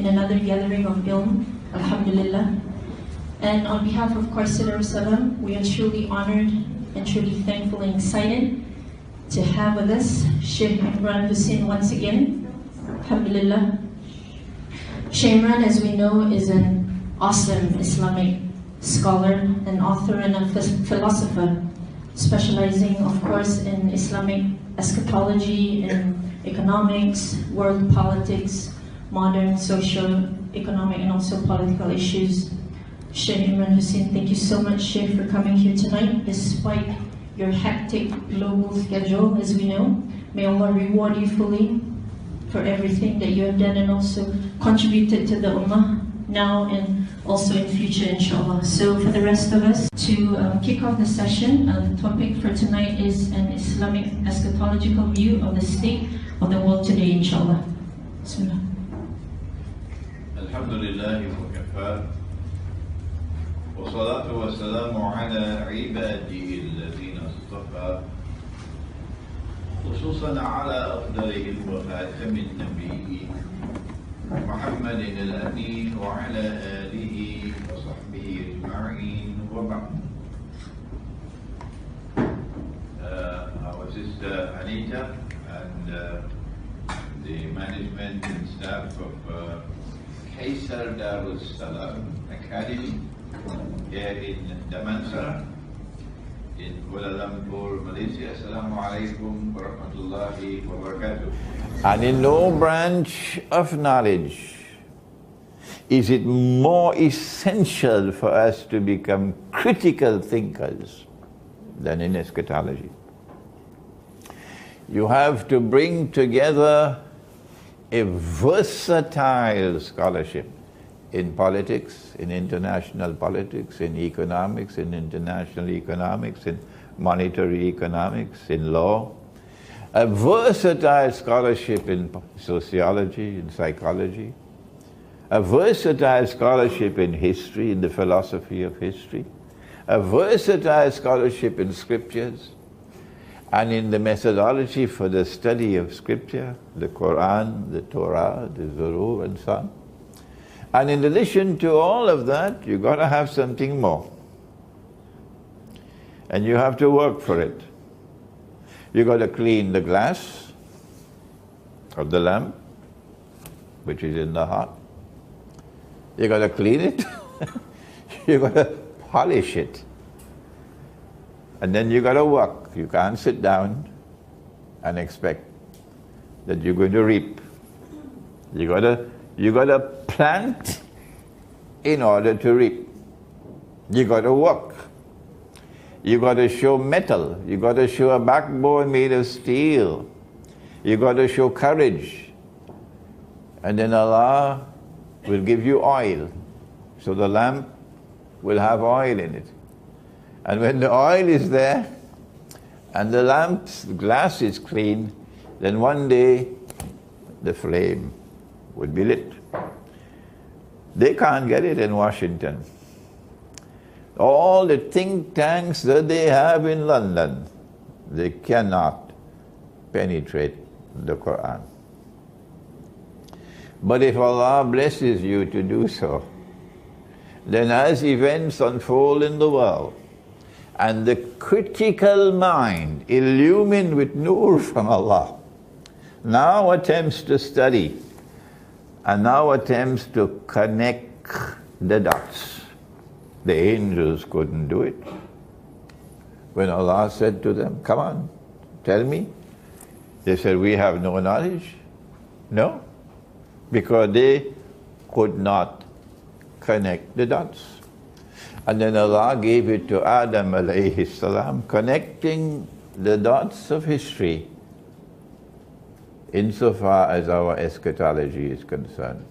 in another gathering of ilm, alhamdulillah. And on behalf of Qur'an Salam, we are truly honored and truly thankful and excited to have with us Shaikh Imran Hosein once again, alhamdulillah. Shaikh Imran, as we know, is an awesome Islamic scholar, an author and a philosopher, specializing, of course, in Islamic eschatology and economics, world politics, modern socio-economic and also political issues. Shaikh Imran Hosein, thank you so much, Shaikh, for coming here tonight, despite your hectic global schedule, as we know. May Allah reward you fully for everything that you have done and also contributed to the Ummah now and also in future, inshallah. So for the rest of us, to kick off the session, the topic for tonight is an Islamic eschatological view of the state of the world today, inshallah. Bismillah. Alhamdulillah wa kafa. والصلاة والسلام على عباده الذين اصطفى خصوصا على أفضلهم وخاتم النبيين محمد الأمين وعلى آله وصحبه أجمعين وبعد. Our sister Anita and the management and staff of Kaysar Darus Salam Academy here in Damansara, in Kuala Lumpur, Malaysia. Assalamu alaikum wa rahmatullahi wa barakatuh. And in no branch of knowledge is it more essential for us to become critical thinkers than in eschatology. You have to bring together a versatile scholarship in politics, in international politics, in economics, in international economics, in monetary economics, in law, a versatile scholarship in sociology, in psychology, a versatile scholarship in history, in the philosophy of history, a versatile scholarship in scriptures, and in the methodology for the study of scripture, the Qur'an, the Torah, the Zurur, and so on. And in addition to all of that, you've got to have something more. And you have to work for it. You've got to clean the glass of the lamp, which is in the heart. You've got to clean it. You've got to polish it. And then you've got to work. You can't sit down and expect that you're going to reap. You got to plant in order to reap. You got to work. You got to show metal. You got to show a backbone made of steel. You got to show courage. And then Allah will give you oil. So the lamp will have oil in it. And when the oil is there and the lamp's glass is clean, then one day the flame will be lit. They can't get it in Washington. All the think tanks that they have in London, they cannot penetrate the Qur'an. But if Allah blesses you to do so, then as events unfold in the world, and the critical mind, illumined with nur from Allah, now attempts to study, and now attempts to connect the dots. The angels couldn't do it. When Allah said to them, come on, tell me. They said, we have no knowledge. No, because they could not connect the dots. And then Allah gave it to Adam alayhi salam, connecting the dots of history insofar as our eschatology is concerned.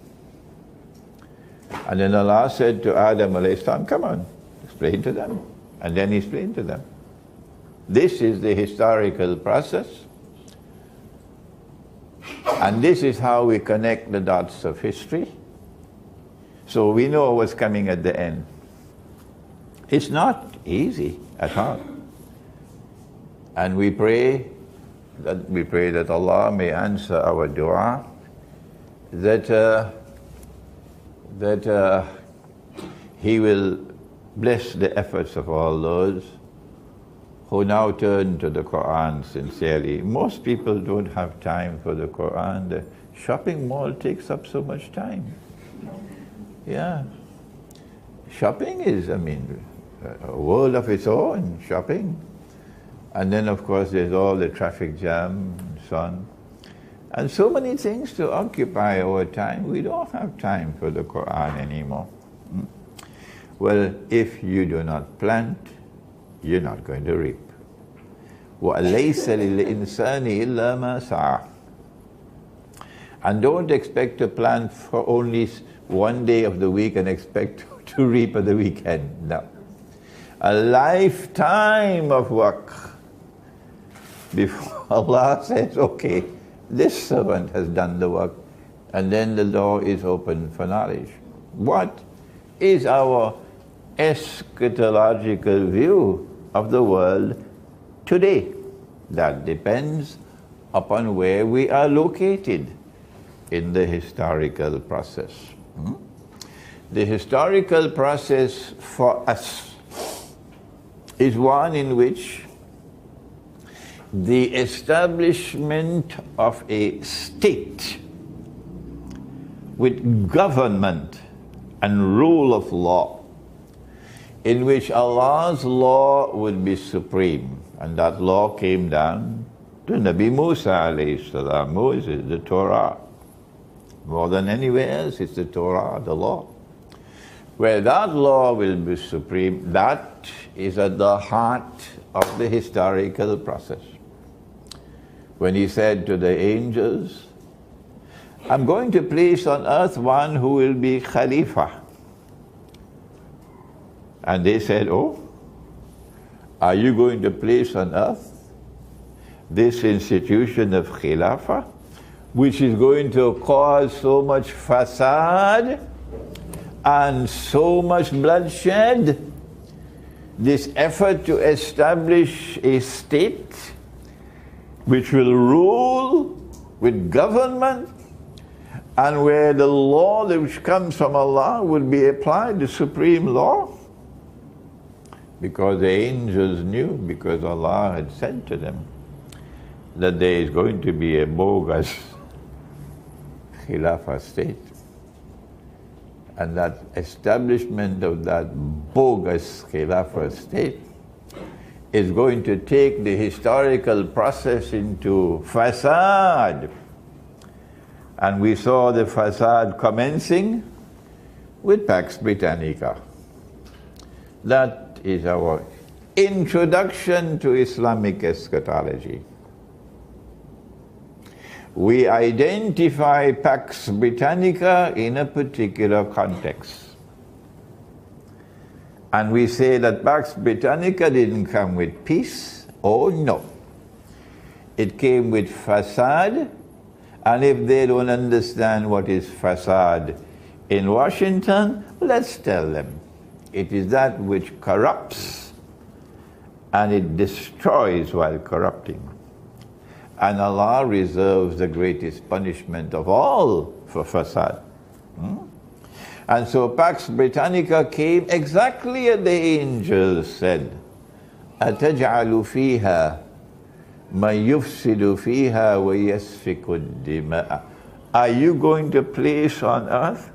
And then Allah said to Adam alayhi salam, come on, explain to them. And then He explained to them. This is the historical process. And this is how we connect the dots of history. So we know what's coming at the end. It's not easy at all. And we pray that Allah may answer our dua, that that He will bless the efforts of all those who now turn to the Qur'an sincerely. Most people don't have time for the Qur'an. The shopping mall takes up so much time. Yeah. Shopping is, a world of its own, shopping. And then, of course, there's all the traffic jam and so on. And so many things to occupy our time. We don't have time for the Qur'an anymore. Well, if you do not plant, you're not going to reap. وَأَلَيْسَ لِلْإِنسَانِ إِلَّا مَا سَعَى. And don't expect to plant for only one day of the week and expect to reap at the weekend. No. A lifetime of work before Allah says, okay, this servant has done the work, and then the door is open for knowledge. What is our eschatological view of the world today? That depends upon where we are located in the historical process. The historical process for us is one in which the establishment of a state with government and rule of law, in which Allah's law would be supreme, and that law came down to Nabi Musa alayhi salam. Moses, the Torah. More than anywhere else, it's the Torah, the law. Where that law will be supreme, that is at the heart of the historical process. When he said to the angels, I'm going to place on earth one who will be Khalifa. And they said, oh, are you going to place on earth this institution of Khilafah, which is going to cause so much fasad and so much bloodshed? This effort to establish a state which will rule with government, and where the law which comes from Allah will be applied, the supreme law. Because the angels knew, because Allah had said to them, that there is going to be a bogus Khilafah state. And that establishment of that bogus Khilafah state is going to take the historical process into fasad. And we saw the fasad commencing with Pax Britannica. That is our introduction to Islamic eschatology. We identify Pax Britannica in a particular context. And we say that Pax Britannica didn't come with peace. Oh no. It came with fasad. And if they don't understand what is fasad in Washington, let's tell them. It is that which corrupts and it destroys while corrupting. And Allah reserves the greatest punishment of all for fasad. And so Pax Britannica came exactly as the angels said, أَتَجْعَلُ فِيهَا مَنْ يُفْسِدُ فِيهَا وَيَسْفِكُ الدِّمَاءَ. Are you going to place on earth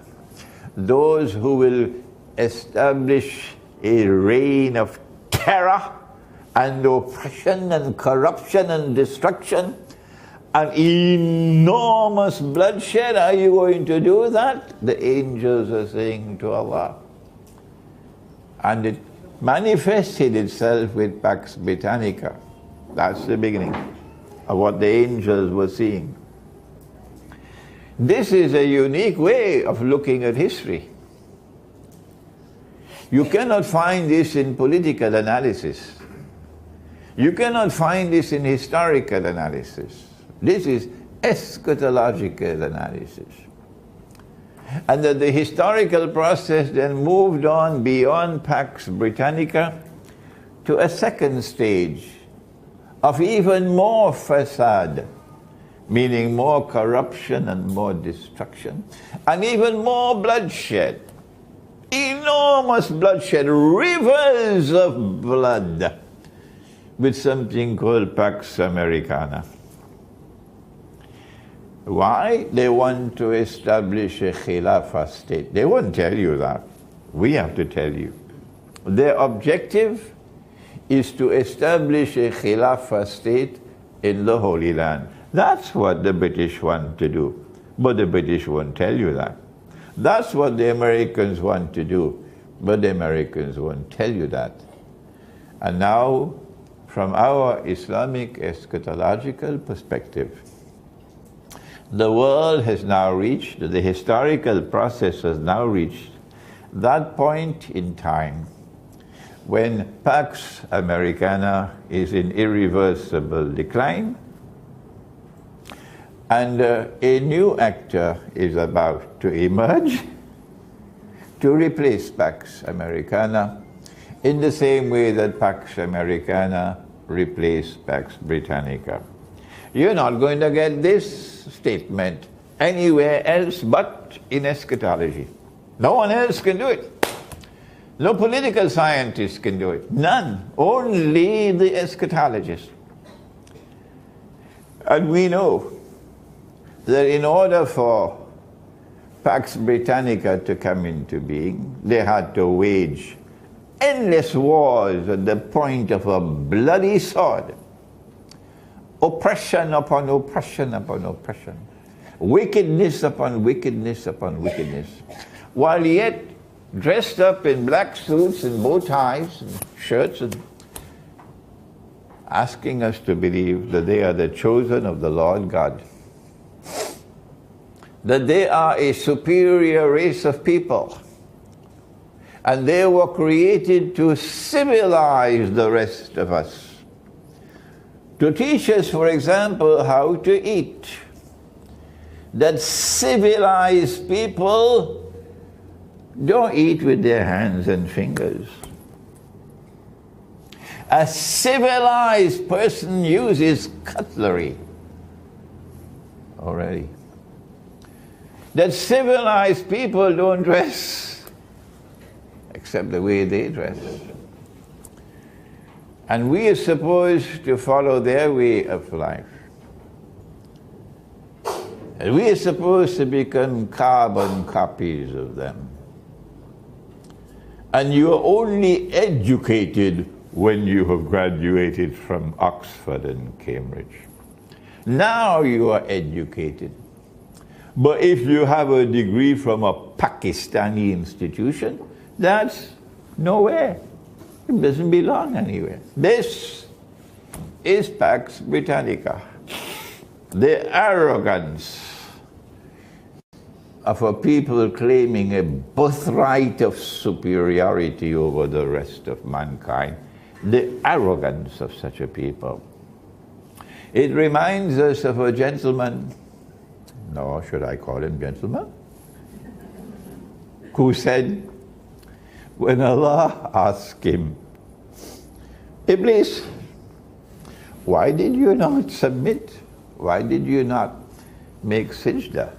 those who will establish a reign of terror and oppression and corruption and destruction and enormous bloodshed? Are you going to do that? The angels are saying to Allah. And it manifested itself with Pax Britannica. That's the beginning of what the angels were seeing. This is a unique way of looking at history. You cannot find this in political analysis. You cannot find this in historical analysis. This is eschatological analysis. And that the historical process then moved on beyond Pax Britannica to a second stage of even more fasad. meaning more corruption and more destruction, and even more bloodshed. Enormous bloodshed, rivers of blood, with something called Pax Americana. Why? They want to establish a Khilafah state. They won't tell you that. We have to tell you. Their objective is to establish a Khilafah state in the Holy Land. That's what the British want to do. But the British won't tell you that. That's what the Americans want to do. But the Americans won't tell you that. And now, from our Islamic eschatological perspective, the world has now reached, the historical process has now reached that point in time when Pax Americana is in irreversible decline, and a new actor is about to emerge to replace Pax Americana in the same way that Pax Americana replaced Pax Britannica. You're not going to get this statement anywhere else but in eschatology. No one else can do it. No political scientist can do it. None. Only the eschatologists. And we know that in order for Pax Britannica to come into being, they had to wage endless wars at the point of a bloody sword. Oppression upon oppression upon oppression. Wickedness upon wickedness upon wickedness. While yet dressed up in black suits and bow ties and shirts and asking us to believe that they are the chosen of the Lord God. That they are a superior race of people. And they were created to civilize the rest of us. To teach us, for example, how to eat. That civilized people don't eat with their hands and fingers. A civilized person uses cutlery already. That civilized people don't dress except the way they dress. And we are supposed to follow their way of life. And we are supposed to become carbon copies of them. And you are only educated when you have graduated from Oxford and Cambridge. Now you are educated. But if you have a degree from a Pakistani institution, that's nowhere. It doesn't belong anywhere. This is Pax Britannica. The arrogance of a people claiming a birthright of superiority over the rest of mankind. The arrogance of such a people. It reminds us of a gentleman, no, should I call him gentleman? Who said, when Allah asked him, Iblis, why did you not submit? Why did you not make sajda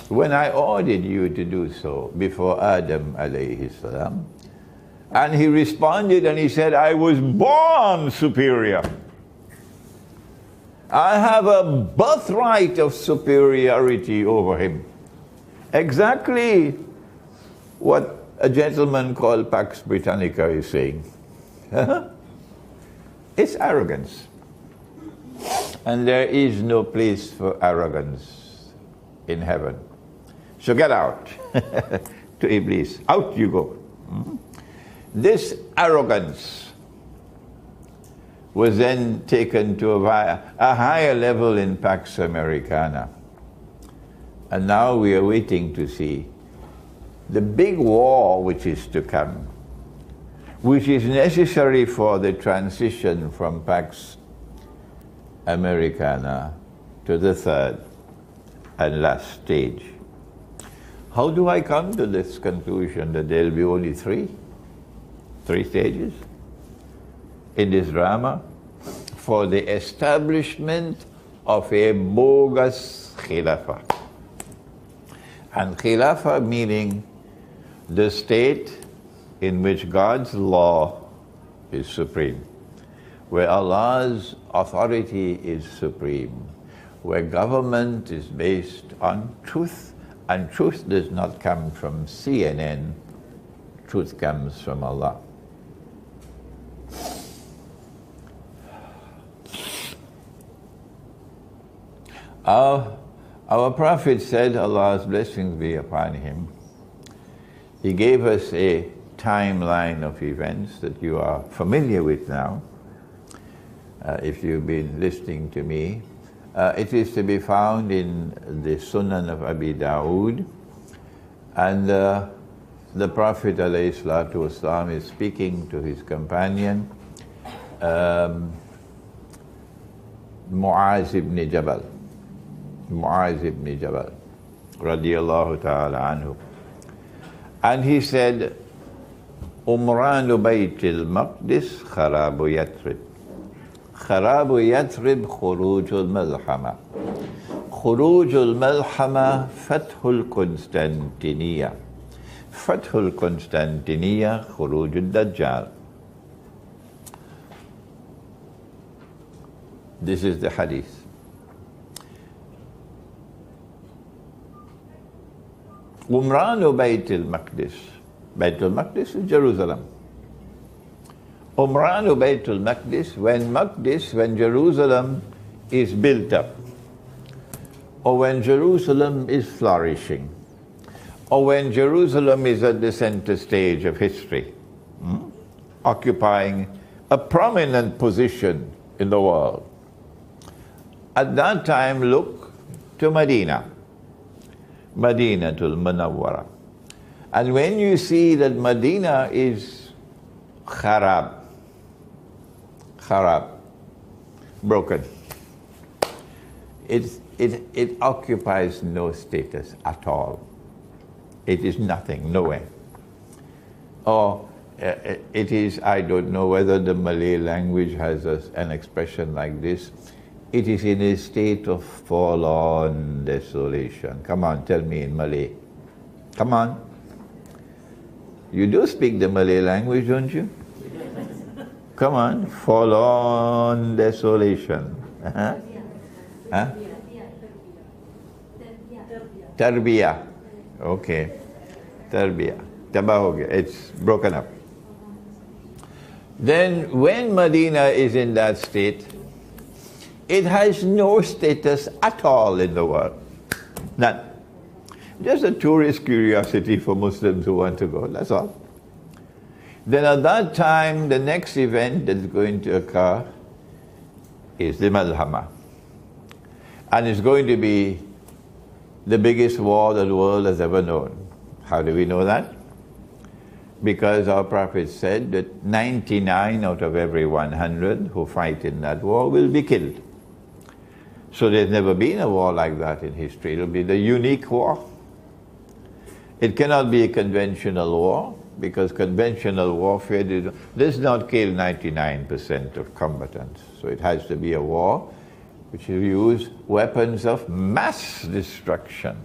when I ordered you to do so before Adam alayhi salam? And he responded and he said, I was born superior. I have a birthright of superiority over him. Exactly what a gentleman called Pax Britannica is saying. It's arrogance. And there is no place for arrogance in heaven. So get out to Iblis. Out you go. This arrogance was then taken to a higher level in Pax Americana. And now we are waiting to see the big war which is to come, which is necessary for the transition from Pax Americana to the third and last stage. How do I come to this conclusion that there will be only three stages in this drama for the establishment of a bogus khilafah. And khilafah meaning the state in which God's law is supreme, where Allah's authority is supreme, where government is based on truth, and truth does not come from CNN, truth comes from Allah. Our Prophet said, Allah's blessings be upon him, he gave us a timeline of events that you are familiar with now, if you've been listening to me. It is to be found in the Sunan of Abi Dawood, and the Prophet ﷺ is speaking to his companion, Mu'az ibn Jabal, radiyallahu ta'ala anhu. And he said, Umranu Baytil Maqdis kharabu Yathrib. Kharabu Yathrib khurujul malhama. Khurujul malhama fathul Constantiniya. Fathul Constantiniya khurujul Dajjal. This is the hadith. Umranu Baytil Maqdis. Baytul Maqdis is Jerusalem. Umranu Baytul Maqdis, when Jerusalem is built up, or when Jerusalem is flourishing, or when Jerusalem is at the center stage of history, occupying a prominent position in the world. At that time, look to Medina, Madinatul Munawwara. And when you see that Medina is kharab, broken, it occupies no status at all. It is nothing, nowhere. Or it is, I don't know whether the Malay language has an expression like this, it is in a state of forlorn desolation. Come on, tell me in Malay. Come on. You do speak the Malay language, don't you? Come on, forlorn desolation. Huh? Tarbiyah. Okay. Tarbiyah. Tabah ho gaya. It's broken up. Then when Medina is in that state, it has no status at all in the world. None. Just a tourist curiosity for Muslims who want to go, that's all. Then at that time, the next event that's going to occur is the Malhama. And it's going to be the biggest war that the world has ever known. How do we know that? Because our Prophet said that 99 out of every 100 who fight in that war will be killed. So there's never been a war like that in history. It'll be the unique war. It cannot be a conventional war, because conventional warfare does not kill 99% of combatants. So it has to be a war which will use weapons of mass destruction.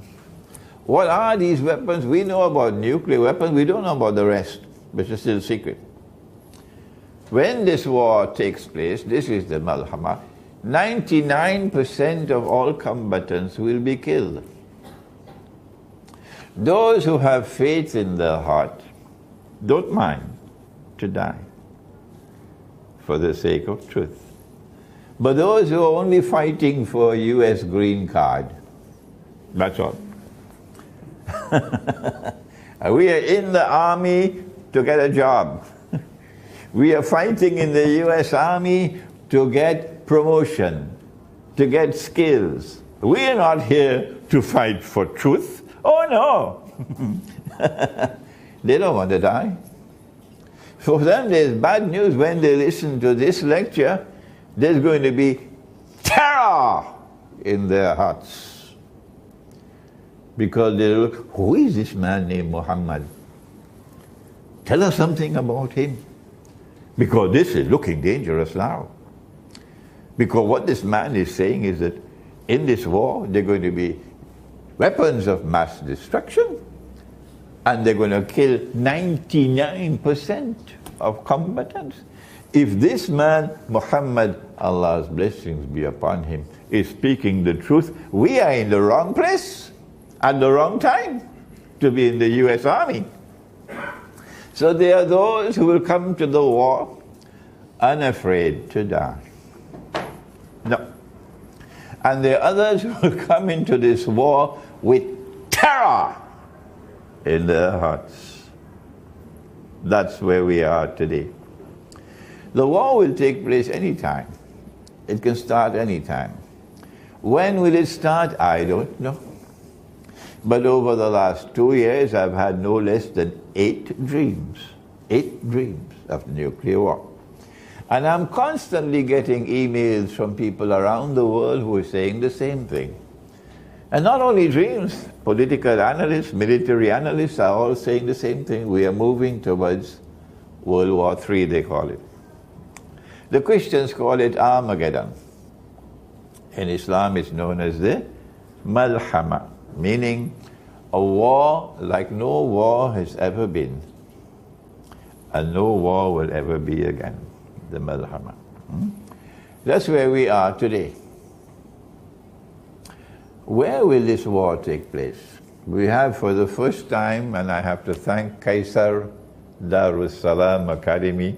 What are these weapons? We know about nuclear weapons, we don't know about the rest, which is still secret. When this war takes place, this is the Malhama, 99% of all combatants will be killed. Those who have faith in their heart don't mind to die for the sake of truth. But those who are only fighting for a US green card, that's all. We are in the army to get a job. We are fighting in the US Army to get promotion, to get skills. We are not here to fight for truth. Oh no! They don't want to die. For them, there's bad news. When they listen to this lecture, there's going to be terror in their hearts. Because they look, who is this man named Muhammad? Tell us something about him. Because this is looking dangerous now. Because what this man is saying is that In this war, they're going to be weapons of mass destruction, and they're going to kill 99% of combatants. If this man, Muhammad, Allah's blessings be upon him, is speaking the truth, we are in the wrong place at the wrong time to be in the US Army. So there are those who will come to the war unafraid to die. No. And there are others who will come into this war with terror in their hearts. That's where we are today. The war will take place anytime. It can start anytime. When will it start? I don't know. But over the last 2 years, I've had no less than 8 dreams. 8 dreams of nuclear war. And I'm constantly getting emails from people around the world who are saying the same thing. And not only dreams, political analysts, military analysts are all saying the same thing. We are moving towards World War III, they call it. The Christians call it Armageddon. In Islam, it's known as the Malhama, meaning a war like no war has ever been, and no war will ever be again. The Malhama. That's where we are today. Where will this war take place? We have for the first time, and I have to thank Kaisar Darussalam Academy,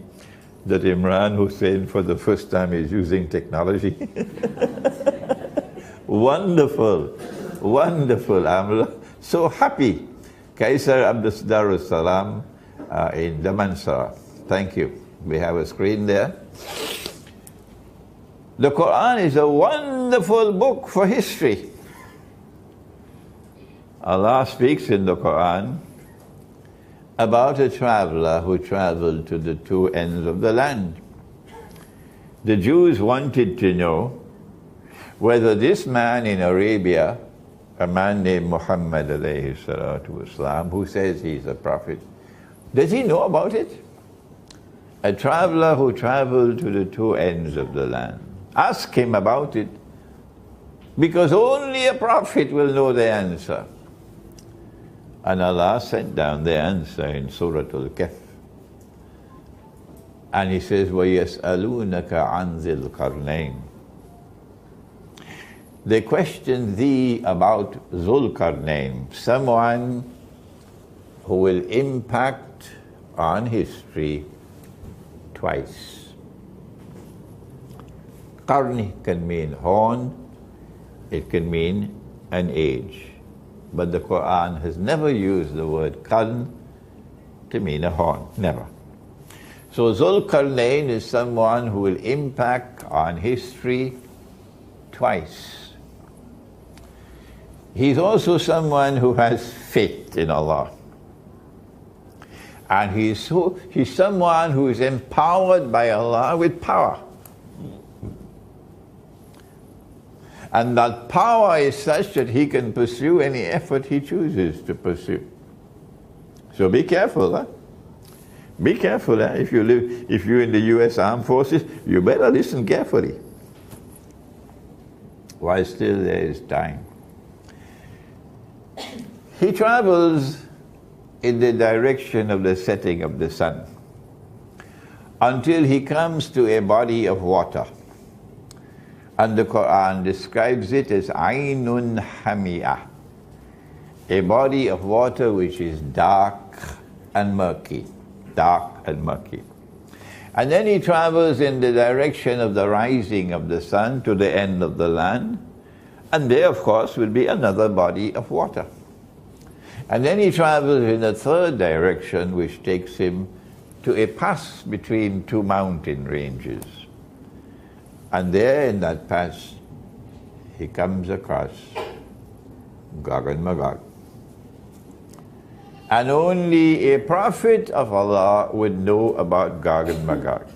that Imran Hosein for the first time is using technology. Wonderful, wonderful. I'm so happy. Kaisar Darussalam in Damansara. Thank you. We have a screen there. The Qur'an is a wonderful book for history. Allah speaks in the Qur'an about a traveler who traveled to the 2 ends of the land. The Jews wanted to know whether this man in Arabia, a man named Muhammad alayhi salatu wasalam, who says he's a prophet, does he know about it? A traveler who traveled to the 2 ends of the land. Ask him about it, because only a prophet will know the answer. And Allah sent down the answer in Surah Al-Kahf. And He says, وَيَسْأَلُونَكَ عَنْ ذِي الْقَرْنَيْنِ. They question thee about Zulqarnain, someone who will impact on history twice. Qarni can mean horn, it can mean an age. But the Qur'an has never used the word qarn to mean a horn, never. So Zulqarnain is someone who will impact on history twice. He's also someone who has faith in Allah. And he's someone who is empowered by Allah with power. And that power is such that he can pursue any effort he chooses to pursue. So be careful, huh? Be careful, huh? If you're in the US Armed Forces, you better listen carefully. While still there is time. He travels in the direction of the setting of the sun until he comes to a body of water. And the Qur'an describes it as Aynun Hamiyah, a body of water which is dark and murky. Dark and murky. And then he travels in the direction of the rising of the sun to the end of the land. And there, of course, will be another body of water. And then he travels in a third direction, which takes him to a pass between 2 mountain ranges. And there in that pass, he comes across Gog and Magog. And only a prophet of Allah would know about Gog and Magog.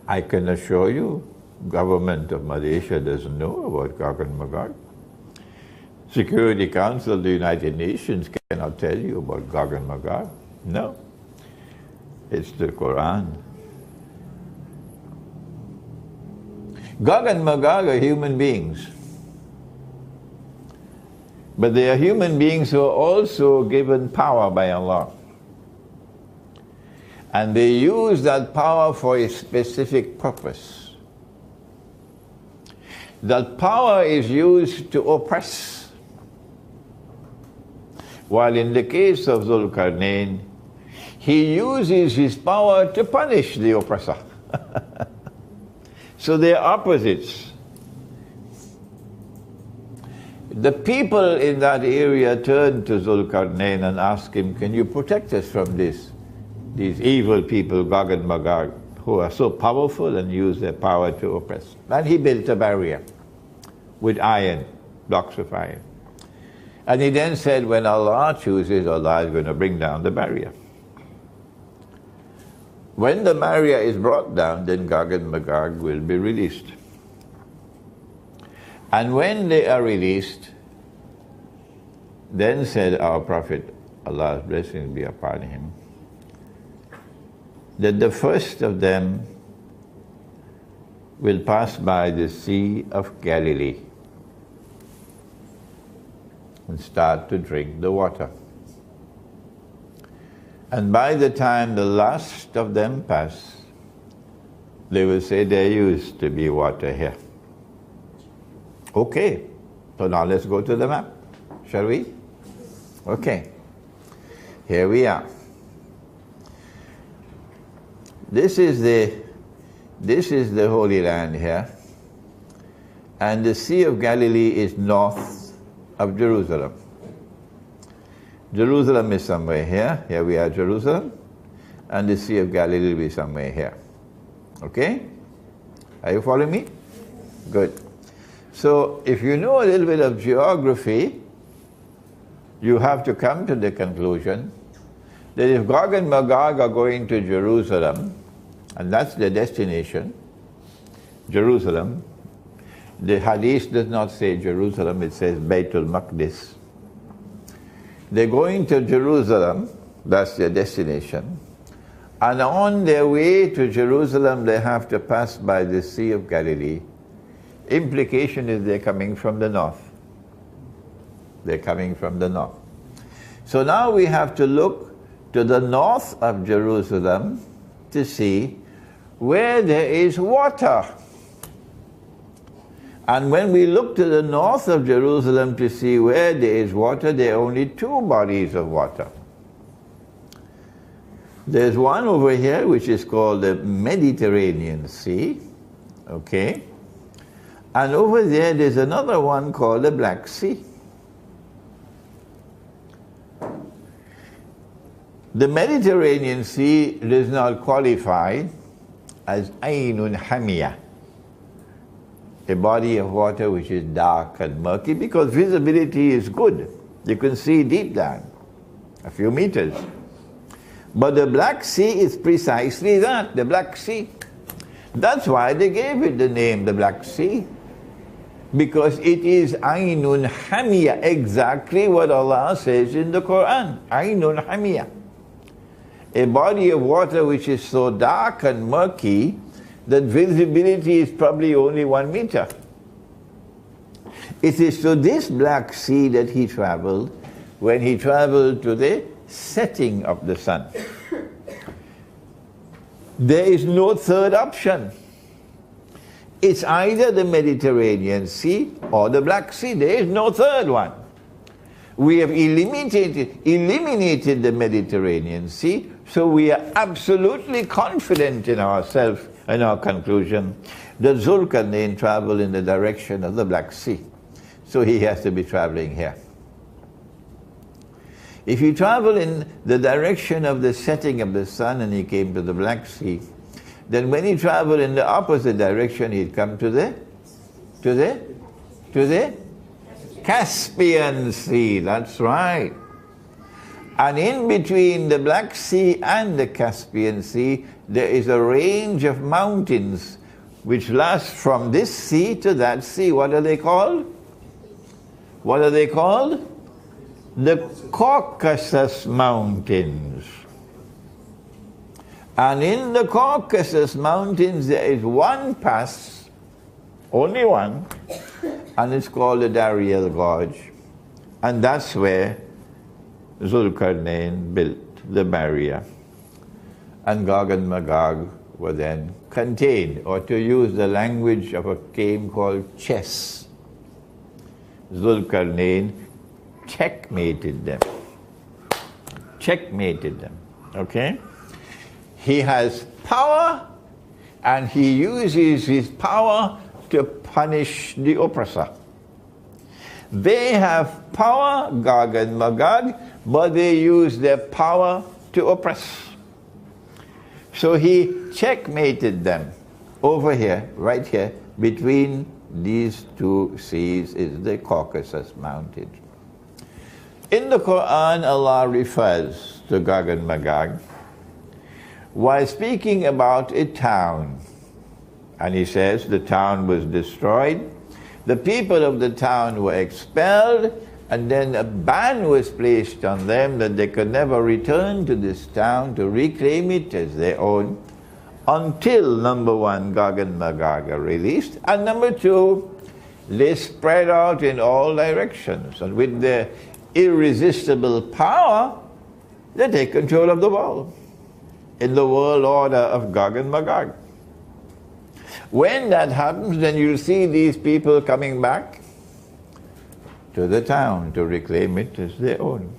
I can assure you, government of Malaysia doesn't know about Gog and Magog. Security Council of the United Nations cannot tell you about Gog and Magog. No. It's the Quran. Gog and Magog are human beings. But they are human beings who are also given power by Allah. And they use that power for a specific purpose. That power is used to oppress. While in the case of Zulkarnain, he uses his power to punish the oppressor. So they are opposites. The people in that area turned to Zulkarnain and asked him, can you protect us from these evil people, Gog and Magog, who are so powerful and use their power to oppress? And he built a barrier with iron, blocks of iron. And he then said, when Allah chooses, Allah is going to bring down the barrier. When the barrier is brought down, then Gog and Magog will be released. And when they are released, then said our Prophet, Allah's blessings be upon him, that the first of them will pass by the Sea of Galilee and start to drink the water. And by the time the last of them pass, they will say, there used to be water here. Okay, so now let's go to the map, shall we? Okay, here we are. This is the Holy Land here, and the Sea of Galilee is north of Jerusalem. Jerusalem is somewhere here. Here we are, Jerusalem, and the Sea of Galilee will be somewhere here. Okay? Are you following me? Good. So if you know a little bit of geography, you have to come to the conclusion that if Gog and Magog are going to Jerusalem, and that's their destination, Jerusalem, the hadith does not say Jerusalem, it says Baitul Maqdis. They're going to Jerusalem, that's their destination, and on their way to Jerusalem they have to pass by the Sea of Galilee. Implication is they're coming from the north. They're coming from the north. So now we have to look to the north of Jerusalem to see where there is water. And when we look to the north of Jerusalem to see where there is water, there are only two bodies of water. There's one over here which is called the Mediterranean Sea, okay? And over there's another one called the Black Sea. The Mediterranean Sea does not qualify as Aynun Hamiyah, a body of water which is dark and murky, because visibility is good. You can see deep down, a few meters. But the Black Sea is precisely that, the Black Sea. That's why they gave it the name, the Black Sea. Because it is Aynun Hamiyah, exactly what Allah says in the Qur'an, Aynun Hamiyah. A body of water which is so dark and murky that visibility is probably only 1 meter. It is to this Black Sea that he traveled when he traveled to the setting of the sun. There is no third option. It's either the Mediterranean Sea or the Black Sea. There is no third one. We have eliminated the Mediterranean Sea, so we are absolutely confident in ourselves and our conclusion that Zulkarnain traveled in the direction of the Black Sea. So he has to be traveling here. If you travel in the direction of the setting of the sun and he came to the Black Sea, then when he traveled in the opposite direction, he'd come to the Caspian Sea. That's right. And in between the Black Sea and the Caspian Sea, there is a range of mountains which last from this sea to that sea. What are they called? What are they called? The Caucasus Mountains. And in the Caucasus Mountains there is one pass, only one, and it's called the Dariel Gorge. And that's where Zulkarnain built the barrier. And Gog and Magog were then contained, or to use the language of a game called chess. Zulkarnain checkmated them. Checkmated them, okay? He has power, and he uses his power to punish the oppressor. They have power, Gog and Magog, but they use their power to oppress. So he checkmated them. Over here, right here, between these two seas is the Caucasus Mountains. In the Qur'an, Allah refers to Gog and Magog while speaking about a town. And he says the town was destroyed, the people of the town were expelled, and then a ban was placed on them that they could never return to this town to reclaim it as their own until, number one, Gog and Magog are released, and number two, they spread out in all directions. And with their irresistible power, they take control of the world in the world order of Gog and Magog. When that happens, then you'll see these people coming back to the town to reclaim it as their own.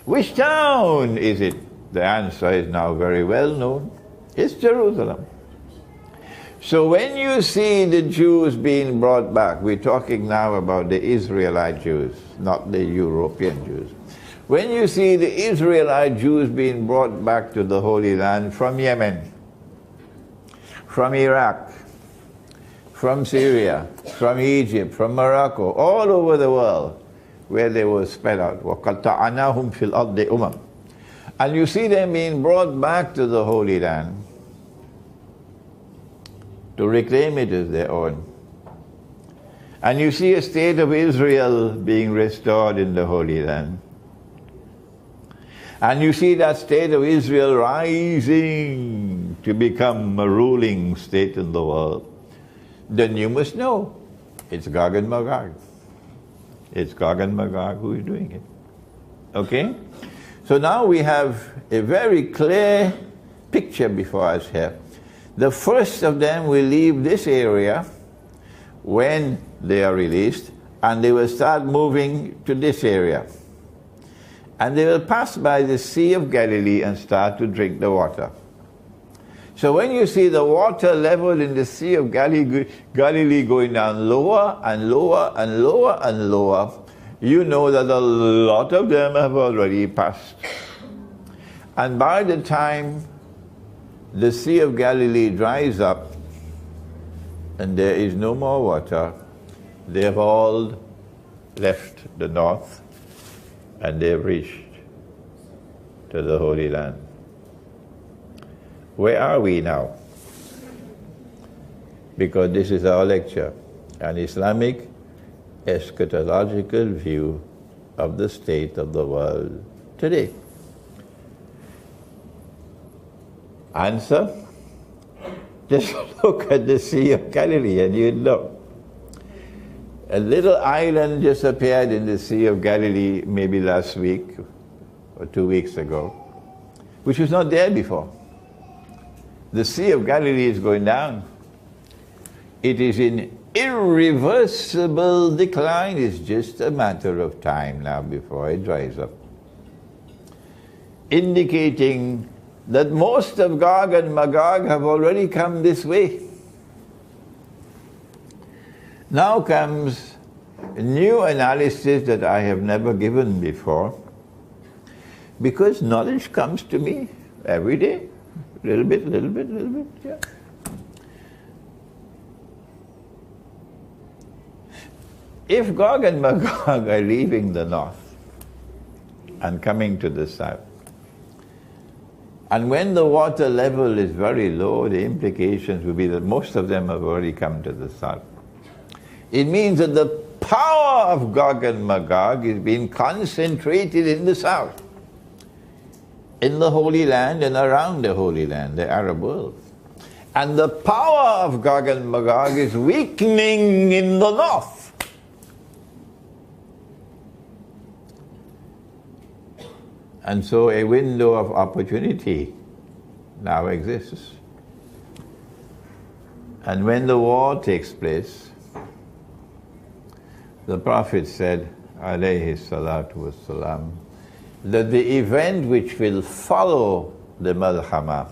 Which town is it? The answer is now very well known. It's Jerusalem. So when you see the Jews being brought back, we're talking now about the Israelite Jews, not the European Jews. When you see the Israelite Jews being brought back to the Holy Land from Yemen, from Iraq, from Syria, from Egypt, from Morocco, all over the world, where they were spread out. وَقَطَّعْنَاهُمْ فِي الْأَرْضِ أُمَمٍ. And you see them being brought back to the Holy Land to reclaim it as their own. And you see a state of Israel being restored in the Holy Land. And you see that state of Israel rising to become a ruling state in the world. Then you must know it's Gog and Magog. It's Gog and Magog who is doing it. Okay? So now we have a very clear picture before us here. The first of them will leave this area when they are released, and they will start moving to this area. And they will pass by the Sea of Galilee and start to drink the water. So when you see the water level in the Sea of Galilee going down lower and lower and lower and lower, you know that a lot of them have already passed. And by the time the Sea of Galilee dries up and there is no more water, they have all left the north and they have reached to the Holy Land. Where are we now? Because this is our lecture, an Islamic eschatological view of the state of the world today. Answer? Just look at the Sea of Galilee and you'd know. A little island just appeared in the Sea of Galilee maybe last week or 2 weeks ago, which was not there before. The Sea of Galilee is going down. It is in irreversible decline. It's just a matter of time now before it dries up. Indicating that most of Gog and Magog have already come this way. Now comes a new analysis that I have never given before, because knowledge comes to me every day. Little bit, yeah. If Gog and Magog are leaving the north and coming to the south, and when the water level is very low, the implications will be that most of them have already come to the south. It means that the power of Gog and Magog is being concentrated in the south, in the Holy Land and around the Holy Land, the Arab world. And the power of Gog and Magog is weakening in the north. And so a window of opportunity now exists. And when the war takes place, the Prophet said, alayhi salatu wassalam, that the event which will follow the Malhama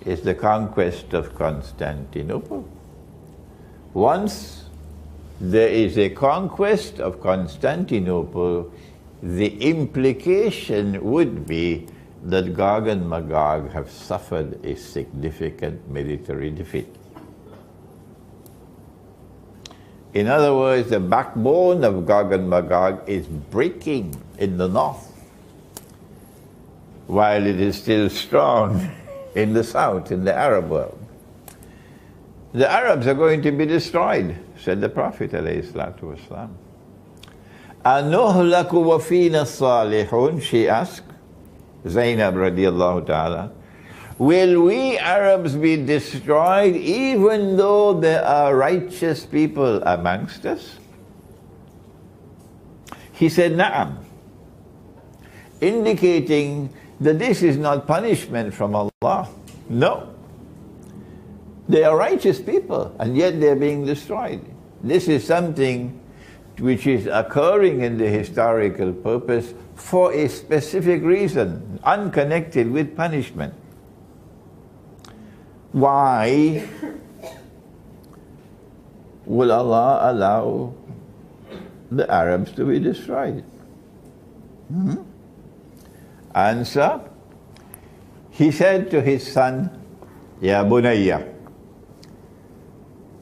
is the conquest of Constantinople. Once there is a conquest of Constantinople, the implication would be that Gog and Magog have suffered a significant military defeat. In other words, the backbone of Gog and Magog is breaking in the north, while it is still strong in the south, in the Arab world. The Arabs are going to be destroyed, said the Prophet ﷺ. أَنُهْلَكُ وَفِينَا الصَّالِحُونَ, she asked, Zainab radiallahu ta'ala, will we Arabs be destroyed even though there are righteous people amongst us? He said, Na'am, indicating that this is not punishment from Allah. No. They are righteous people, and yet they are being destroyed. This is something which is occurring in the historical purpose for a specific reason, unconnected with punishment. Why will Allah allow the Arabs to be destroyed? Answer, he said to his son, Ya bunayya,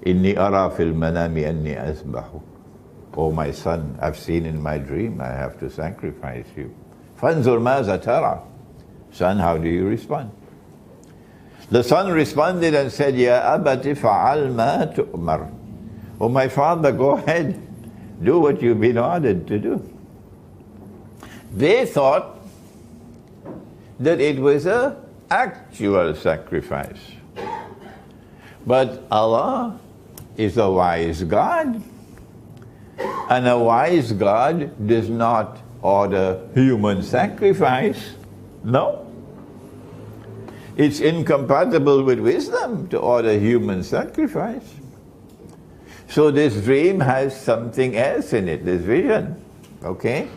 inni ara fil manami anni asbahu. Oh my son, I've seen in my dream I have to sacrifice you. Fanzur maza tara. Son, how do you respond? The son responded and said, Ya abati fa'al ma tu'mar. Oh my father, go ahead, do what you've been ordered to do. They thought that it was an actual sacrifice. But Allah is a wise God. And a wise God does not order human sacrifice. No. It's incompatible with wisdom to order human sacrifice. So this dream has something else in it, this vision. Okay?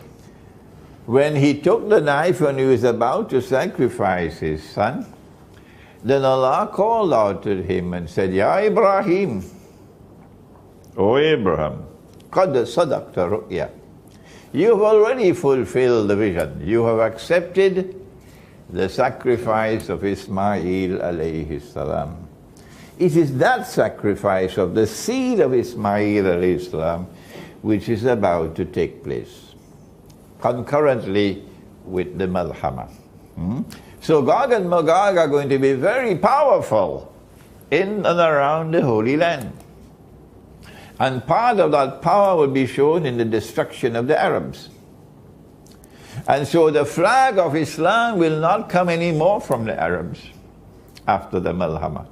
When he took the knife and he was about to sacrifice his son, then Allah called out to him and said, Ya Ibrahim, O Abraham, قَدْ صَدَقْتَ رُؤْيَا. You have already fulfilled the vision. You have accepted the sacrifice of Ismail alayhi salam. It is that sacrifice of the seed of Ismail alayhi salam which is about to take place, concurrently with the Malhama. So Gog and Magog are going to be very powerful in and around the Holy Land. And part of that power will be shown in the destruction of the Arabs. And so the flag of Islam will not come anymore from the Arabs after the Malhama.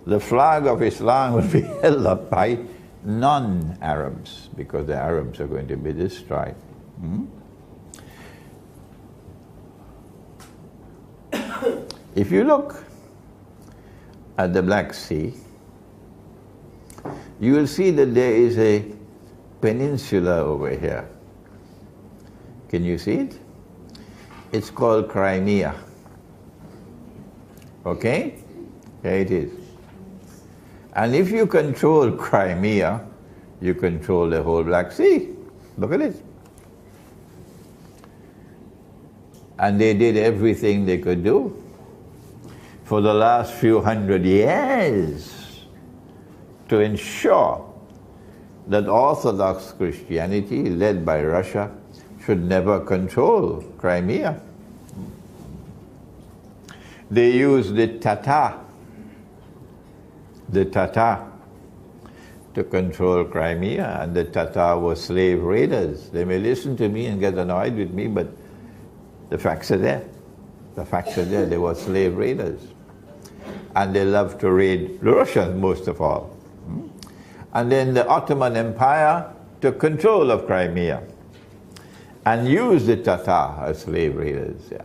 The flag of Islam will be held up by non-Arabs, because the Arabs are going to be destroyed. If you look at the Black Sea, you will see that there is a peninsula over here. Can you see it? It's called Crimea. Okay? There it is. And if you control Crimea, you control the whole Black Sea. Look at it. And they did everything they could do for the last few hundred years to ensure that Orthodox Christianity, led by Russia, should never control Crimea. They used the Tatar to control Crimea, and the Tatar were slave raiders. They may listen to me and get annoyed with me, but the facts are there. The facts are there. They were slave raiders. And they loved to raid the Russians most of all. And then the Ottoman Empire took control of Crimea. and used the Tatar as slave raiders. Yeah.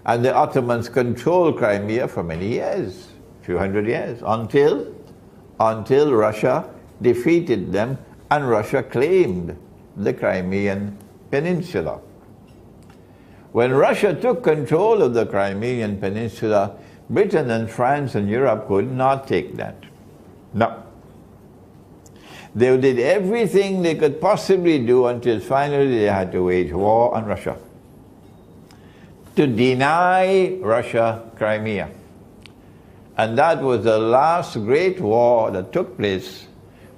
And the Ottomans controlled Crimea for many years, a few hundred years, until Russia defeated them and Russia claimed the Crimean Peninsula. When Russia took control of the Crimean Peninsula, Britain and France and Europe could not take that. No. They did everything they could possibly do until finally they had to wage war on Russia to deny Russia Crimea. And that was the last great war that took place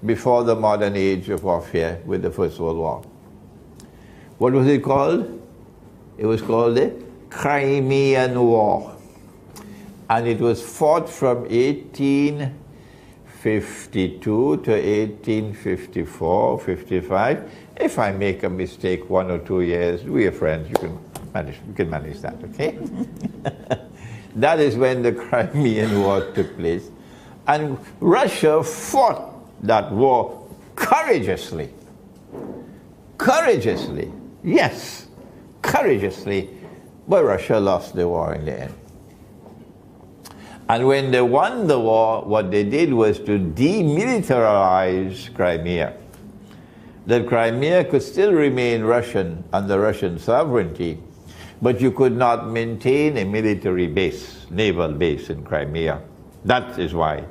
before the modern age of warfare with the First World War. What was it called? It was called the Crimean War. And it was fought from 1852 to 1854, 55. If I make a mistake 1 or 2 years, we are friends, you can manage that, okay? That is when the Crimean War took place. And Russia fought that war courageously. Courageously, yes, courageously, but Russia lost the war in the end. And when they won the war, what they did was to demilitarize Crimea. That Crimea could still remain Russian under Russian sovereignty, but you could not maintain a military base, naval base in Crimea. That is why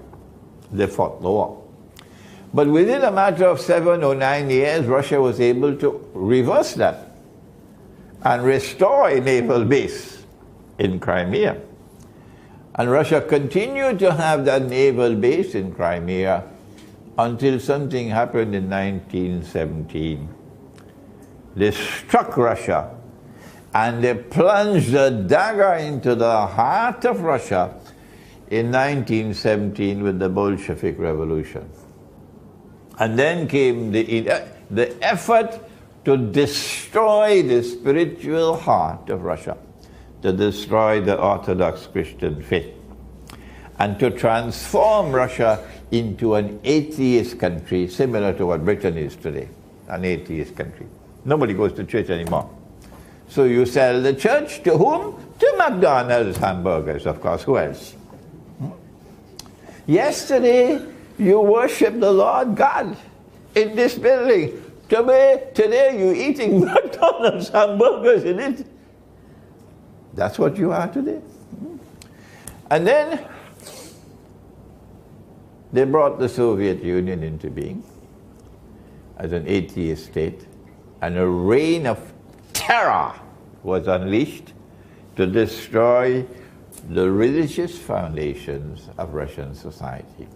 they fought the war. But within a matter of 7 or 9 years, Russia was able to reverse that and restore a naval base in Crimea. And Russia continued to have that naval base in Crimea until something happened in 1917. They struck Russia and they plunged a dagger into the heart of Russia in 1917 with the Bolshevik Revolution. And then came the effort to destroy the spiritual heart of Russia, to destroy the Orthodox Christian faith, and to transform Russia into an atheist country, similar to what Britain is today, an atheist country. Nobody goes to church anymore. So you sell the church to whom? To McDonald's hamburgers, of course. Who else? Yesterday, you worship the Lord God in this building. Today you're eating McDonald's hamburgers in it. That's what you are today. And then they brought the Soviet Union into being as an atheist state, and a reign of terror was unleashed to destroy the religious foundations of Russian society.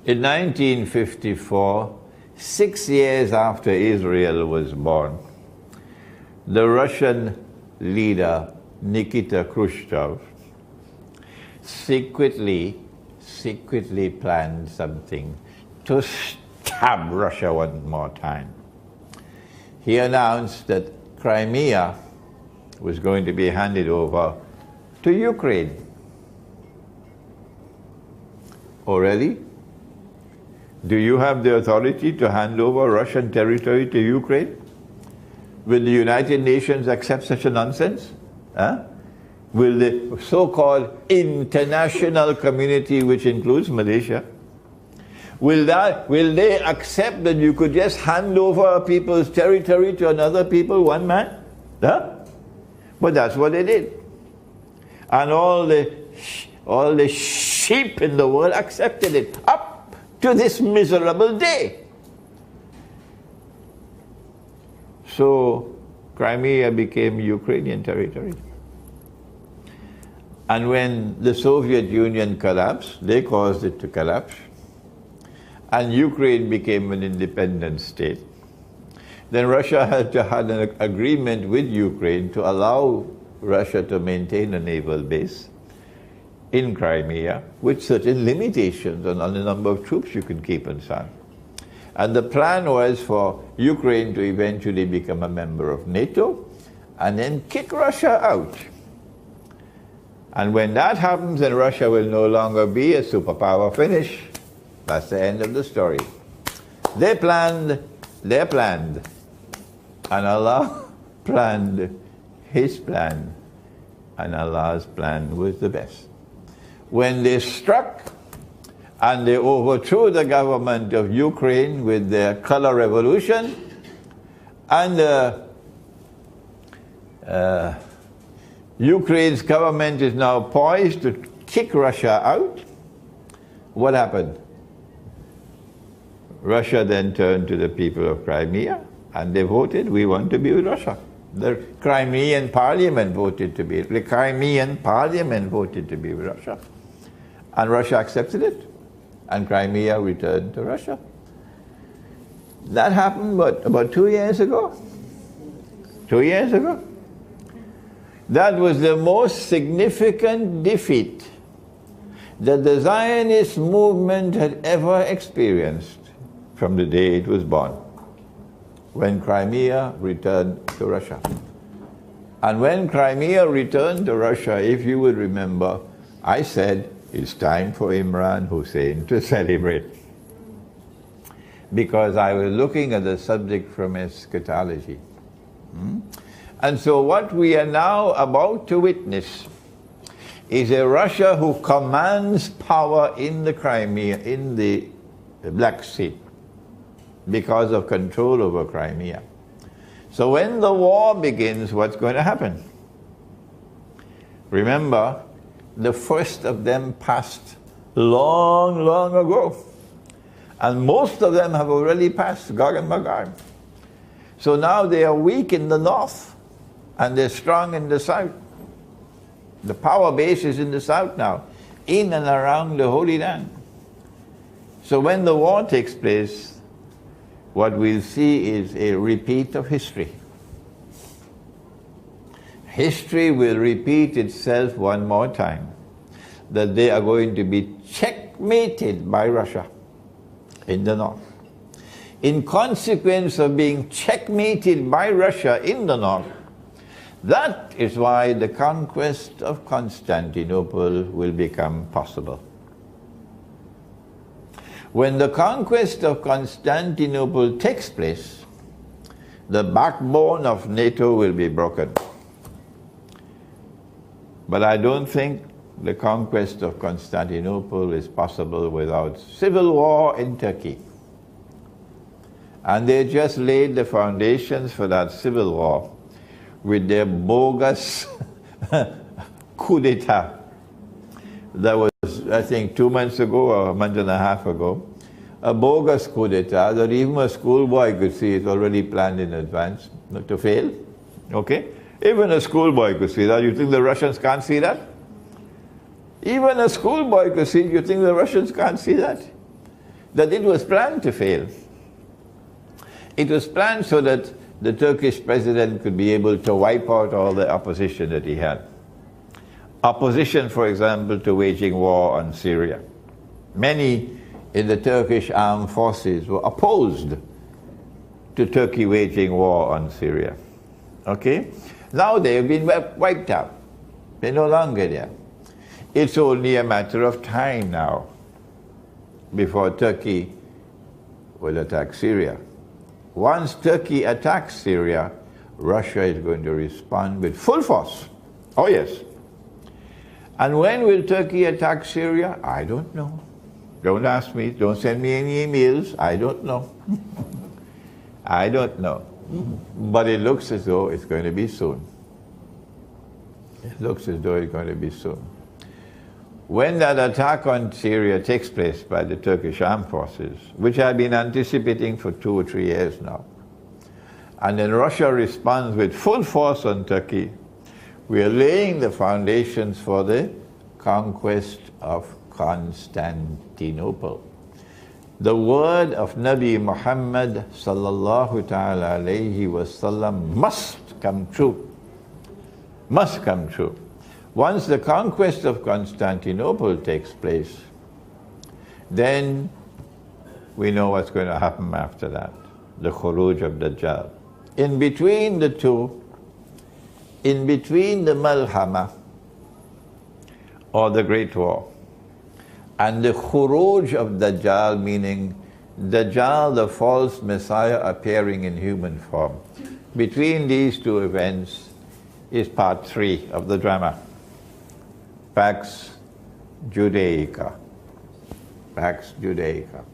In 1954, 6 years after Israel was born, the Russian leader Nikita Khrushchev secretly planned something to stab Russia one more time. He announced that Crimea was going to be handed over to Ukraine. Already? Do you have the authority to hand over Russian territory to Ukraine? Will the United Nations accept such a nonsense? Huh? Will the so-called international community, which includes Malaysia, will they accept that you could just hand over a people's territory to another people, one man? Huh? But that's what they did. And all the sheep in the world accepted it, up to this miserable day. So Crimea became Ukrainian territory. And when the Soviet Union collapsed, they caused it to collapse, and Ukraine became an independent state. Then Russia had to have an agreement with Ukraine to allow Russia to maintain a naval base in Crimea with certain limitations on the number of troops you could keep and so on. And the plan was for Ukraine to eventually become a member of NATO and then kick Russia out. And when that happens, then Russia will no longer be a superpower. Finish. That's the end of the story. They planned, And Allah planned His plan, and Allah's plan was the best. When they struck and they overthrew the government of Ukraine with their color revolution, and Ukraine's government is now poised to kick Russia out, what happened? Russia then turned to the people of Crimea and they voted, we want to be with Russia. The Crimean parliament voted to be with Russia. And Russia accepted it. And Crimea returned to Russia. That happened, about 2 years ago? 2 years ago? That was the most significant defeat that the Zionist movement had ever experienced from the day it was born, when Crimea returned to Russia. And when Crimea returned to Russia, if you would remember, I said, it's time for Imran Hosein to celebrate. Because I was looking at the subject from eschatology. And so what we are now about to witness is a Russia who commands power in the Crimea, in the Black Sea, because of control over Crimea. So when the war begins, what's going to happen? Remember, the first of them passed long, long ago. And most of them have already passed Gog and Magog. So now they are weak in the north, and they're strong in the south. The power base is in the south now, in and around the Holy Land. So when the war takes place, what we'll see is a repeat of history. History will repeat itself one more time, that they are going to be checkmated by Russia in the north. In consequence of being checkmated by Russia in the north, that is why the conquest of Constantinople will become possible. When the conquest of Constantinople takes place, the backbone of NATO will be broken. But I don't think the conquest of Constantinople is possible without civil war in Turkey. And they just laid the foundations for that civil war with their bogus coup d'etat. That was, I think, 2 months ago or a month and a half ago. A bogus coup d'etat that even a schoolboy could see it's already planned in advance not to fail. Okay? Even a schoolboy could see that. You think the Russians can't see that? Even a schoolboy could see, you think the Russians can't see that? That it was planned to fail. It was planned so that the Turkish president could be able to wipe out all the opposition that he had. Opposition, for example, to waging war on Syria. Many in the Turkish armed forces were opposed to Turkey waging war on Syria. Okay? Now they have been wiped out. They're no longer there. It's only a matter of time now before Turkey will attack Syria. Once Turkey attacks Syria, Russia is going to respond with full force. Oh yes. And when will Turkey attack Syria? I don't know. Don't ask me. Don't send me any emails. I don't know. I don't know. But it looks as though it's going to be soon. It looks as though it's going to be soon. When that attack on Syria takes place by the Turkish armed forces, which I've been anticipating for 2 or 3 years now, and then Russia responds with full force on Turkey, we are laying the foundations for the conquest of Constantinople. The word of Nabi Muhammad sallallahu ta'ala alayhi wasallam must come true. Must come true. Once the conquest of Constantinople takes place, then we know what's going to happen after that. The khuruj of Dajjal. In between the two, in between the Malhama, or the Great War, and the khuruj of Dajjal, meaning Dajjal, the false Messiah appearing in human form, between these two events is part 3 of the drama, Pax Judaica. Pax Judaica.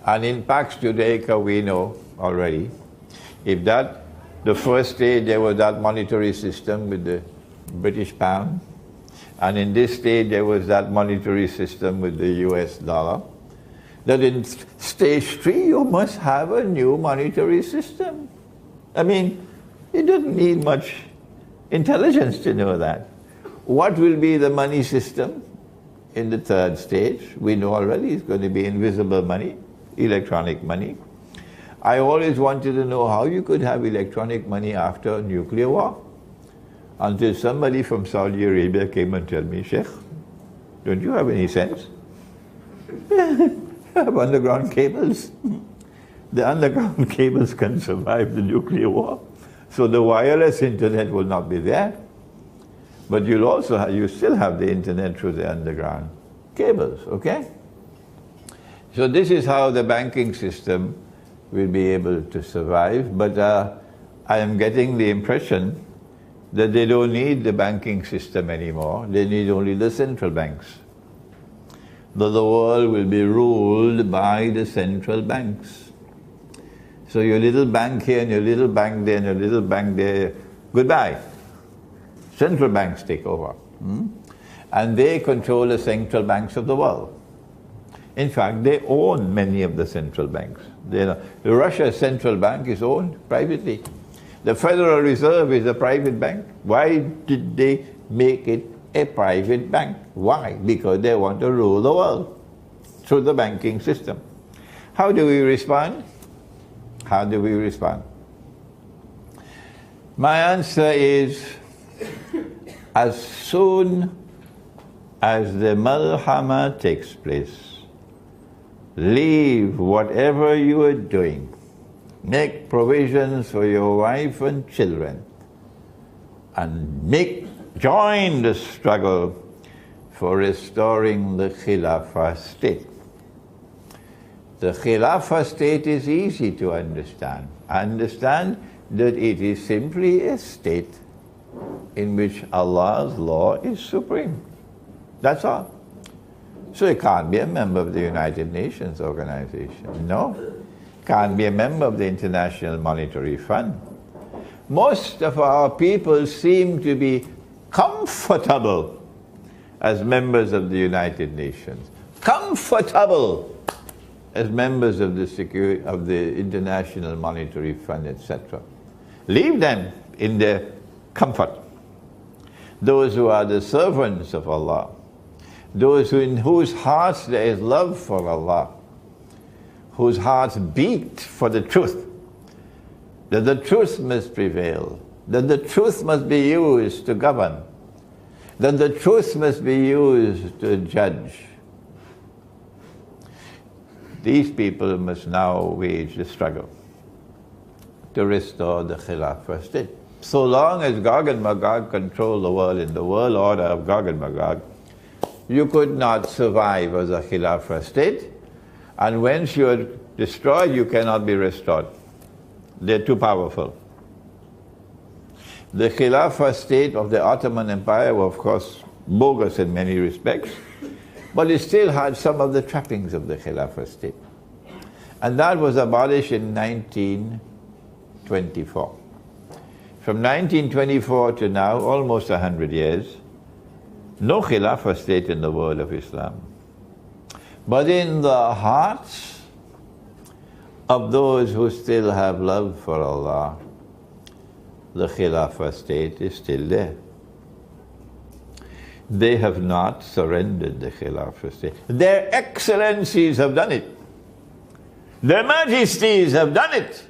And in Pax Judaica we know already, if that, the first stage there was that monetary system with the British pound, and in this stage there was that monetary system with the US dollar, that in stage 3 you must have a new monetary system. I mean, it doesn't need much intelligence to know that. What will be the money system in the 3rd stage? We know already it's going to be invisible money, electronic money. I always wanted to know how you could have electronic money after a nuclear war, until somebody from Saudi Arabia came and told me, Sheikh, don't you have any sense? I have underground cables. The underground cables can survive the nuclear war. So the wireless internet will not be there. But you still have the internet through the underground cables, okay? So this is how the banking system will be able to survive, but I am getting the impression that they don't need the banking system anymore. They need only the central banks. The world will be ruled by the central banks. So your little bank here and your little bank there and your little bank there, goodbye. Central banks take over. And they control the central banks of the world. In fact, they own many of the central banks. Russia's central bank is owned privately. The Federal Reserve is a private bank. Why did they make it a private bank? Why? Because they want to rule the world through the banking system. How do we respond? How do we respond? My answer is, as soon as the malhama takes place, leave whatever you are doing. Make provisions for your wife and children, and join the struggle for restoring the Khilafah state. The Khilafah state is easy to understand. Understand that it is simply a state in which Allah's law is supreme. That's all. So it can't be a member of the United Nations organization. No. Can't be a member of the International Monetary Fund. Most of our people seem to be comfortable as members of the United Nations. Comfortable as members of the International Monetary Fund, etc. Leave them in their comfort. Those who are the servants of Allah, those in whose hearts there is love for Allah, whose hearts beat for the truth, that the truth must prevail, that the truth must be used to govern, that the truth must be used to judge. These people must now wage the struggle to restore the Khilafah state. So long as Gog and Magog control the world in the world order of Gog and Magog, you could not survive as a Khilafah state, and once you are destroyed, you cannot be restored. They're too powerful. The Khilafah state of the Ottoman Empire was, of course, bogus in many respects, but it still had some of the trappings of the Khilafah state. And that was abolished in 1924. From 1924 to now, almost 100 years, no Khilafah state in the world of Islam. But in the hearts of those who still have love for Allah, the Khilafah state is still there. They have not surrendered the Khilafah state. Their excellencies have done it. Their majesties have done it.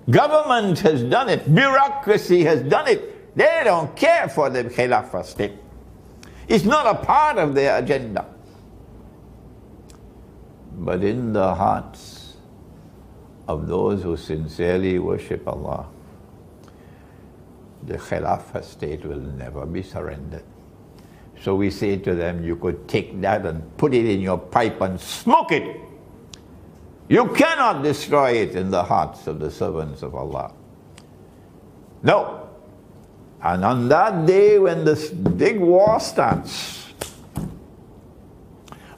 Government has done it. Bureaucracy has done it. They don't care for the Khilafah state. It's not a part of their agenda. But in the hearts of those who sincerely worship Allah, the Khilafah state will never be surrendered. So we say to them, you could take that and put it in your pipe and smoke it. You cannot destroy it in the hearts of the servants of Allah. No. And on that day when this big war starts,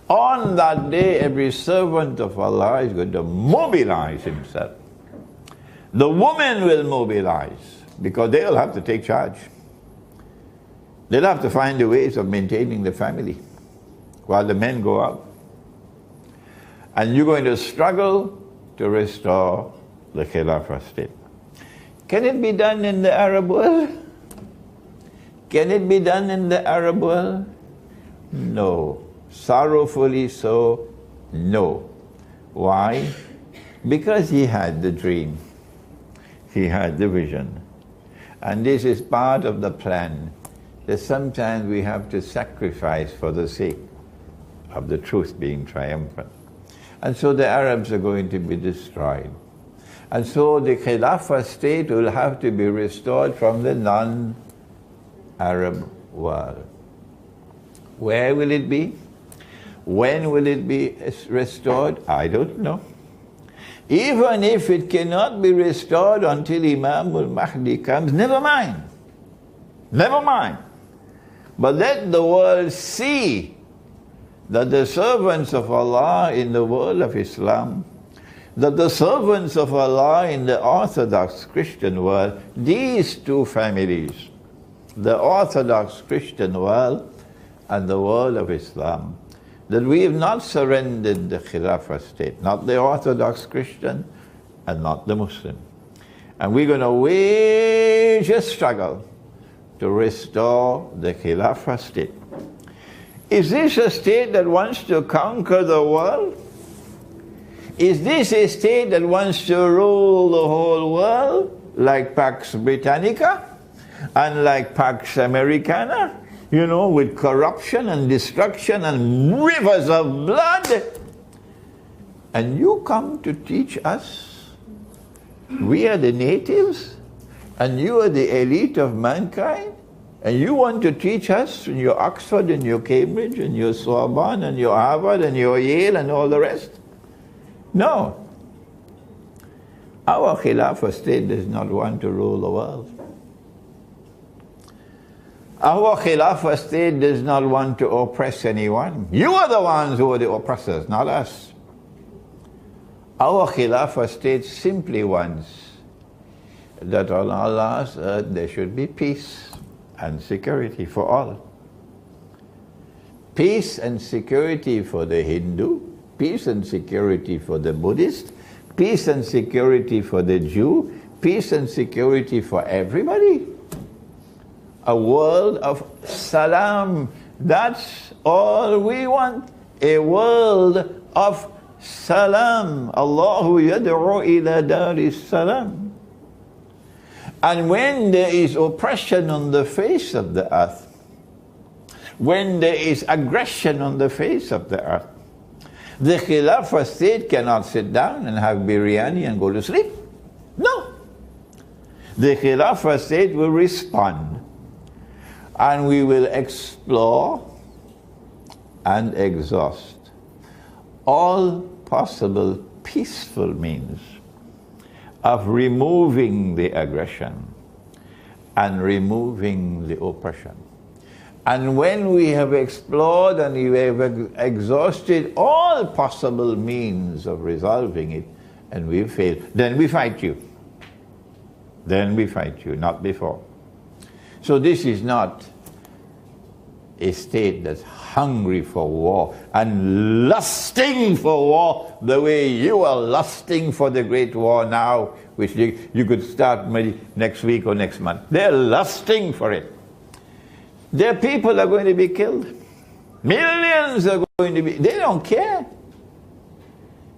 on that day every servant of Allah is going to mobilize himself. The women will mobilize because they'll have to take charge. They'll have to find the ways of maintaining the family while the men go out. And you're going to struggle to restore the Khilafah state. Can it be done in the Arab world? Can it be done in the Arab world? No. Sorrowfully so, no. Why? Because he had the dream. He had the vision. And this is part of the plan, that sometimes we have to sacrifice for the sake of the truth being triumphant. And so the Arabs are going to be destroyed. And so the Khilafah state will have to be restored from the non-Arab world. Where will it be? When will it be restored? I don't know. Even if it cannot be restored until Imam al-Mahdi comes, never mind. Never mind. But let the world see that the servants of Allah in the world of Islam, that the servants of Allah in the Orthodox Christian world, these two families, the Orthodox Christian world and the world of Islam, that we have not surrendered the Khilafah state, not the Orthodox Christian and not the Muslim. And we're going to wage a struggle to restore the Khilafah state. Is this a state that wants to conquer the world? Is this a state that wants to rule the whole world, like Pax Britannica and like Pax Americana? You know, with corruption and destruction and rivers of blood. And you come to teach us? We are the natives, and you are the elite of mankind, and you want to teach us in your Oxford and your Cambridge and your Sorbonne and your Harvard and your Yale and all the rest? No. Our Khilafah state does not want to rule the world. Our Khilafah state does not want to oppress anyone. You are the ones who are the oppressors, not us. Our Khilafah state simply wants that on Allah's earth there should be peace and security for all. Peace and security for the Hindu, peace and security for the Buddhist, peace and security for the Jew, peace and security for everybody. A world of salam. That's all we want. A world of salam. Allahu yad'u ila daris salam. And when there is oppression on the face of the earth, when there is aggression on the face of the earth, the Khilafah state cannot sit down and have biryani and go to sleep. No. The Khilafah state will respond. And we will explore and exhaust all possible peaceful means of removing the aggression and removing the oppression. And when we have explored and we have exhausted all possible means of resolving it, and we fail, then we fight you. Then we fight you, not before. So this is not a state that's hungry for war and lusting for war the way you are lusting for the great war now, which you could start maybe next week or next month. They're lusting for it. Their people are going to be killed. Millions are going to be, they don't care.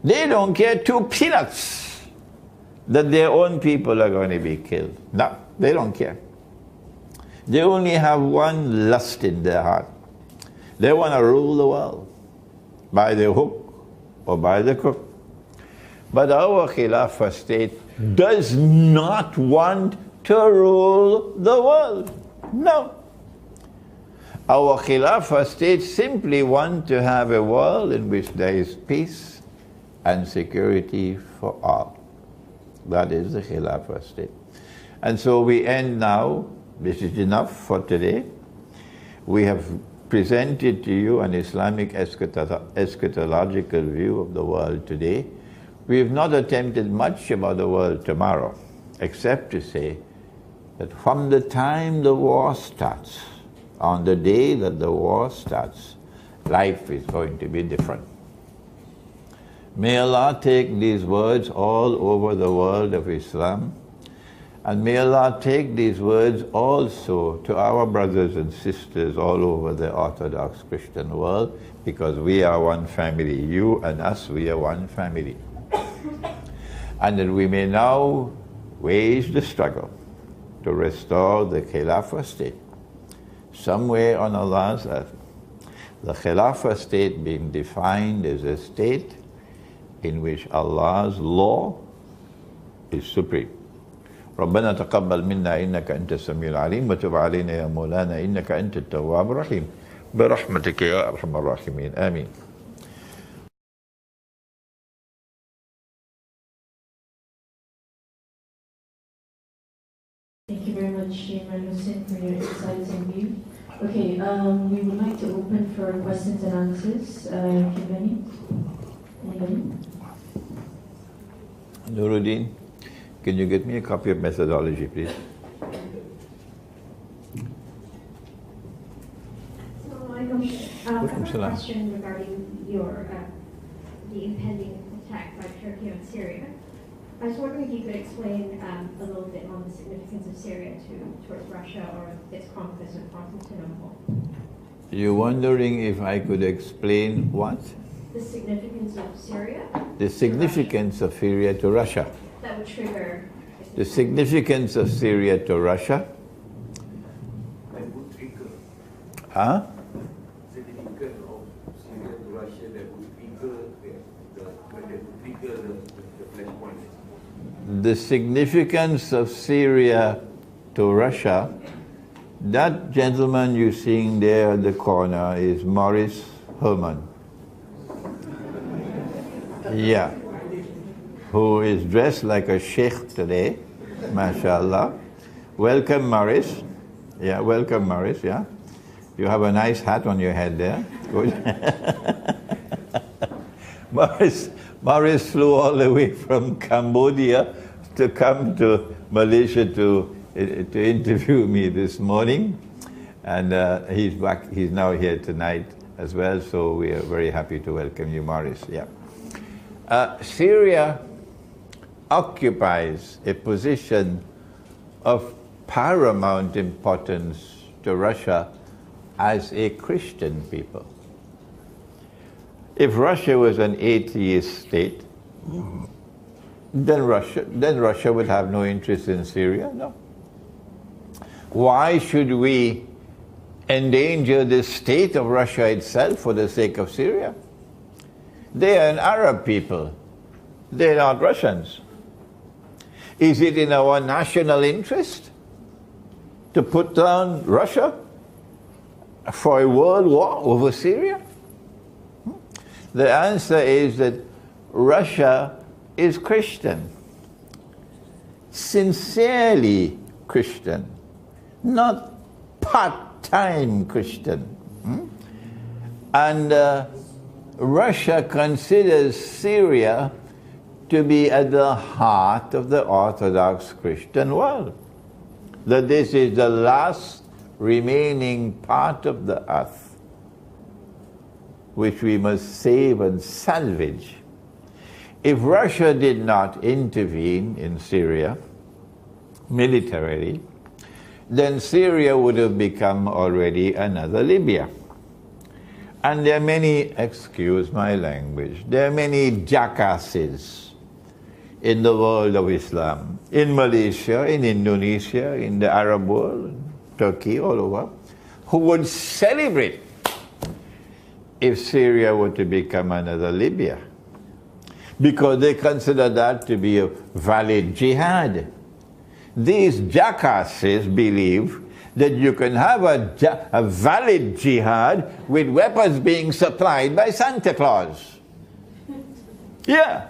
They don't care two peanuts that their own people are going to be killed. No, they don't care. They only have one lust in their heart. They want to rule the world by the hook or by the crook. But our Khilafah state does not want to rule the world. No. Our Khilafah state simply want to have a world in which there is peace and security for all. That is the Khilafah state. And so we end now. This is enough for today. We have presented to you an Islamic eschatological view of the world today. We have not attempted much about the world tomorrow, except to say that from the time the war starts, on the day that the war starts, life is going to be different. May Allah take these words all over the world of Islam, and may Allah take these words also to our brothers and sisters all over the Orthodox Christian world, because we are one family. You and us, we are one family. And that we may now wage the struggle to restore the Khilafah state somewhere on Allah's earth. The Khilafah state being defined as a state in which Allah's law is supreme. ربنا تقبل منا إنك أنت السميع العليم وتب علينا يا مولانا إنك أنت التواب الرحيم برحمتك يا أرحم الراحمين آمين. Thank you very much, Shaikh Imran Hosein, for your insights and view. Okay, we would like to open for questions and answers. If you have any. Anybody? Nuruddin, can you get me a copy of methodology, please? I have a question regarding the impending attack by Turkey on Syria. I was wondering if you could explain a little bit on the significance of Syria towards Russia or its conquest of Constantinople. You're wondering if I could explain what? The significance of Syria? The significance of Syria to Russia. That would trigger... The significance of Syria to Russia? That would trigger. Huh? Significance of Syria to Russia that would trigger the flashpoint. The significance of Syria to Russia, that gentleman you're seeing there at the corner is Maurice Herman. Yeah. Who is dressed like a sheikh today, mashallah. Welcome, Maurice. Yeah, welcome, Maurice, yeah. You have a nice hat on your head there. Good. Maurice flew all the way from Cambodia to come to Malaysia to interview me this morning. And he's back, he's now here tonight as well, so we are very happy to welcome you, Maurice, yeah. Syria occupies a position of paramount importance to Russia as a Christian people. If Russia was an atheist state, then Russia would have no interest in Syria, no. Why should we endanger the state of Russia itself for the sake of Syria? They are an Arab people. They're not Russians. Is it in our national interest to put down Russia for a world war over Syria? The answer is that Russia is Christian, sincerely Christian, not part-time Christian. And Russia considers Syria to be at the heart of the Orthodox Christian world, that this is the last remaining part of the earth which we must save and salvage. If Russia did not intervene in Syria militarily, then Syria would have become already another Libya. And there are many, excuse my language, there are many jackasses in the world of Islam, in Malaysia, in Indonesia, in the Arab world, Turkey, all over, who would celebrate if Syria were to become another Libya, because they consider that to be a valid jihad. These jackasses believe that you can have a valid jihad with weapons being supplied by Santa Claus. Yeah.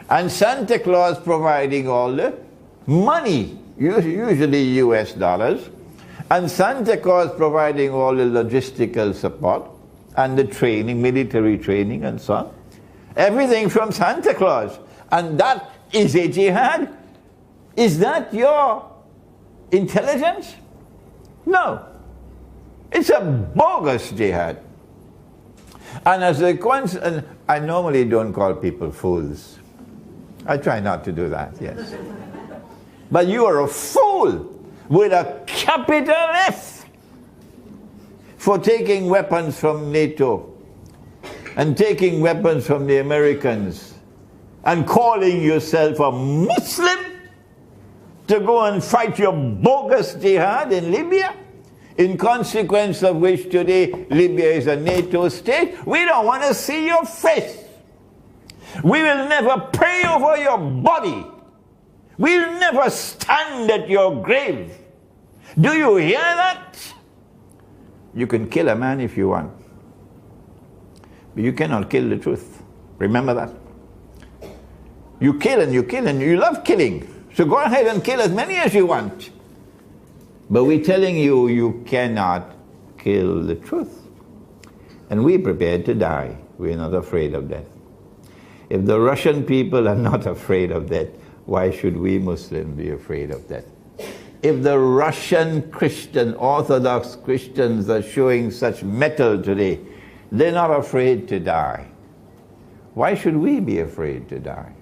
And Santa Claus providing all the money, usually US dollars, and Santa Claus providing all the logistical support and the training, military training and so on. Everything from Santa Claus. And that is a jihad? Is that your intelligence? No. It's a bogus jihad. And as a consequence, I normally don't call people fools. I try not to do that, yes. But you are a fool with a capital F for taking weapons from NATO and taking weapons from the Americans and calling yourself a Muslim to go and fight your bogus jihad in Libya, in consequence of which today Libya is a NATO state. We don't want to see your face. We will never pray over your body. We'll never stand at your grave. Do you hear that? You can kill a man if you want, but you cannot kill the truth. Remember that. You kill and you kill and you love killing. So go ahead and kill as many as you want. But we're telling you, you cannot kill the truth. And we're prepared to die. We're not afraid of death. If the Russian people are not afraid of death, why should we Muslims be afraid of death? If the Russian Christian, Orthodox Christians are showing such mettle today, they're not afraid to die. Why should we be afraid to die?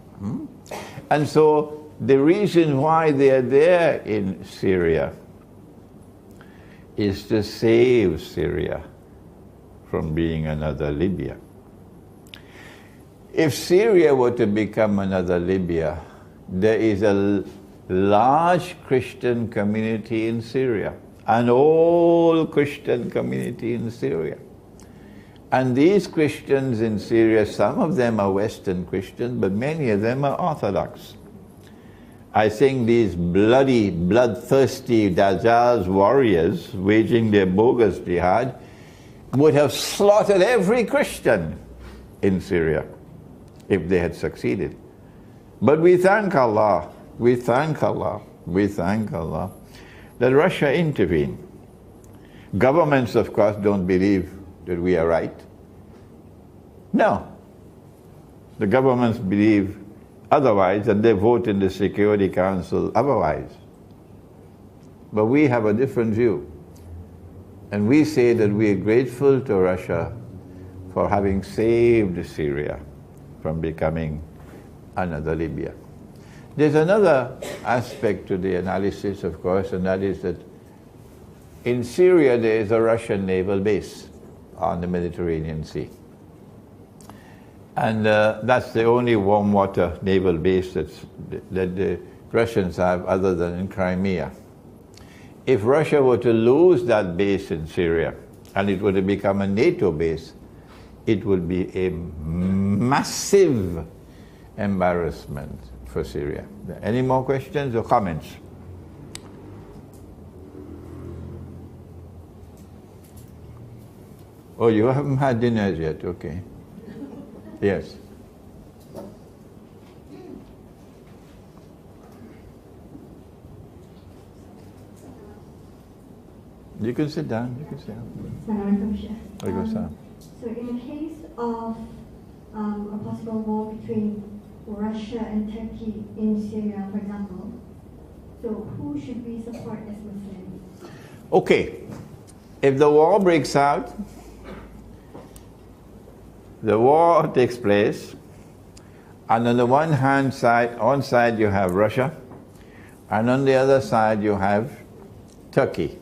And so the reason why they are there in Syria is to save Syria from being another Libya. If Syria were to become another Libya, there is a large Christian community in Syria, an old Christian community in Syria. And these Christians in Syria, some of them are Western Christians, but many of them are Orthodox. I think these bloody, bloodthirsty Dajjal's warriors waging their bogus jihad would have slaughtered every Christian in Syria if they had succeeded. But we thank Allah, we thank Allah that Russia intervened. Governments, of course, don't believe that we are right. No. The governments believe otherwise, and they vote in the Security Council otherwise. But we have a different view. And we say that we are grateful to Russia for having saved Syria from becoming another Libya. There's another aspect to the analysis, of course, and that is that in Syria there is a Russian naval base on the Mediterranean Sea. And that's the only warm water naval base that the Russians have other than in Crimea. If Russia were to lose that base in Syria and it were to become a NATO base, it would be a massive embarrassment for Syria. Any more questions or comments? Oh, you haven't had dinner yet, okay. Yes. You can sit down, you can sit down. So in the case of a possible war between Russia and Turkey in Syria, for example, so who should we support as Muslims? Okay, if the war breaks out, the war takes place, and on the one hand side you have Russia, and on the other side you have Turkey.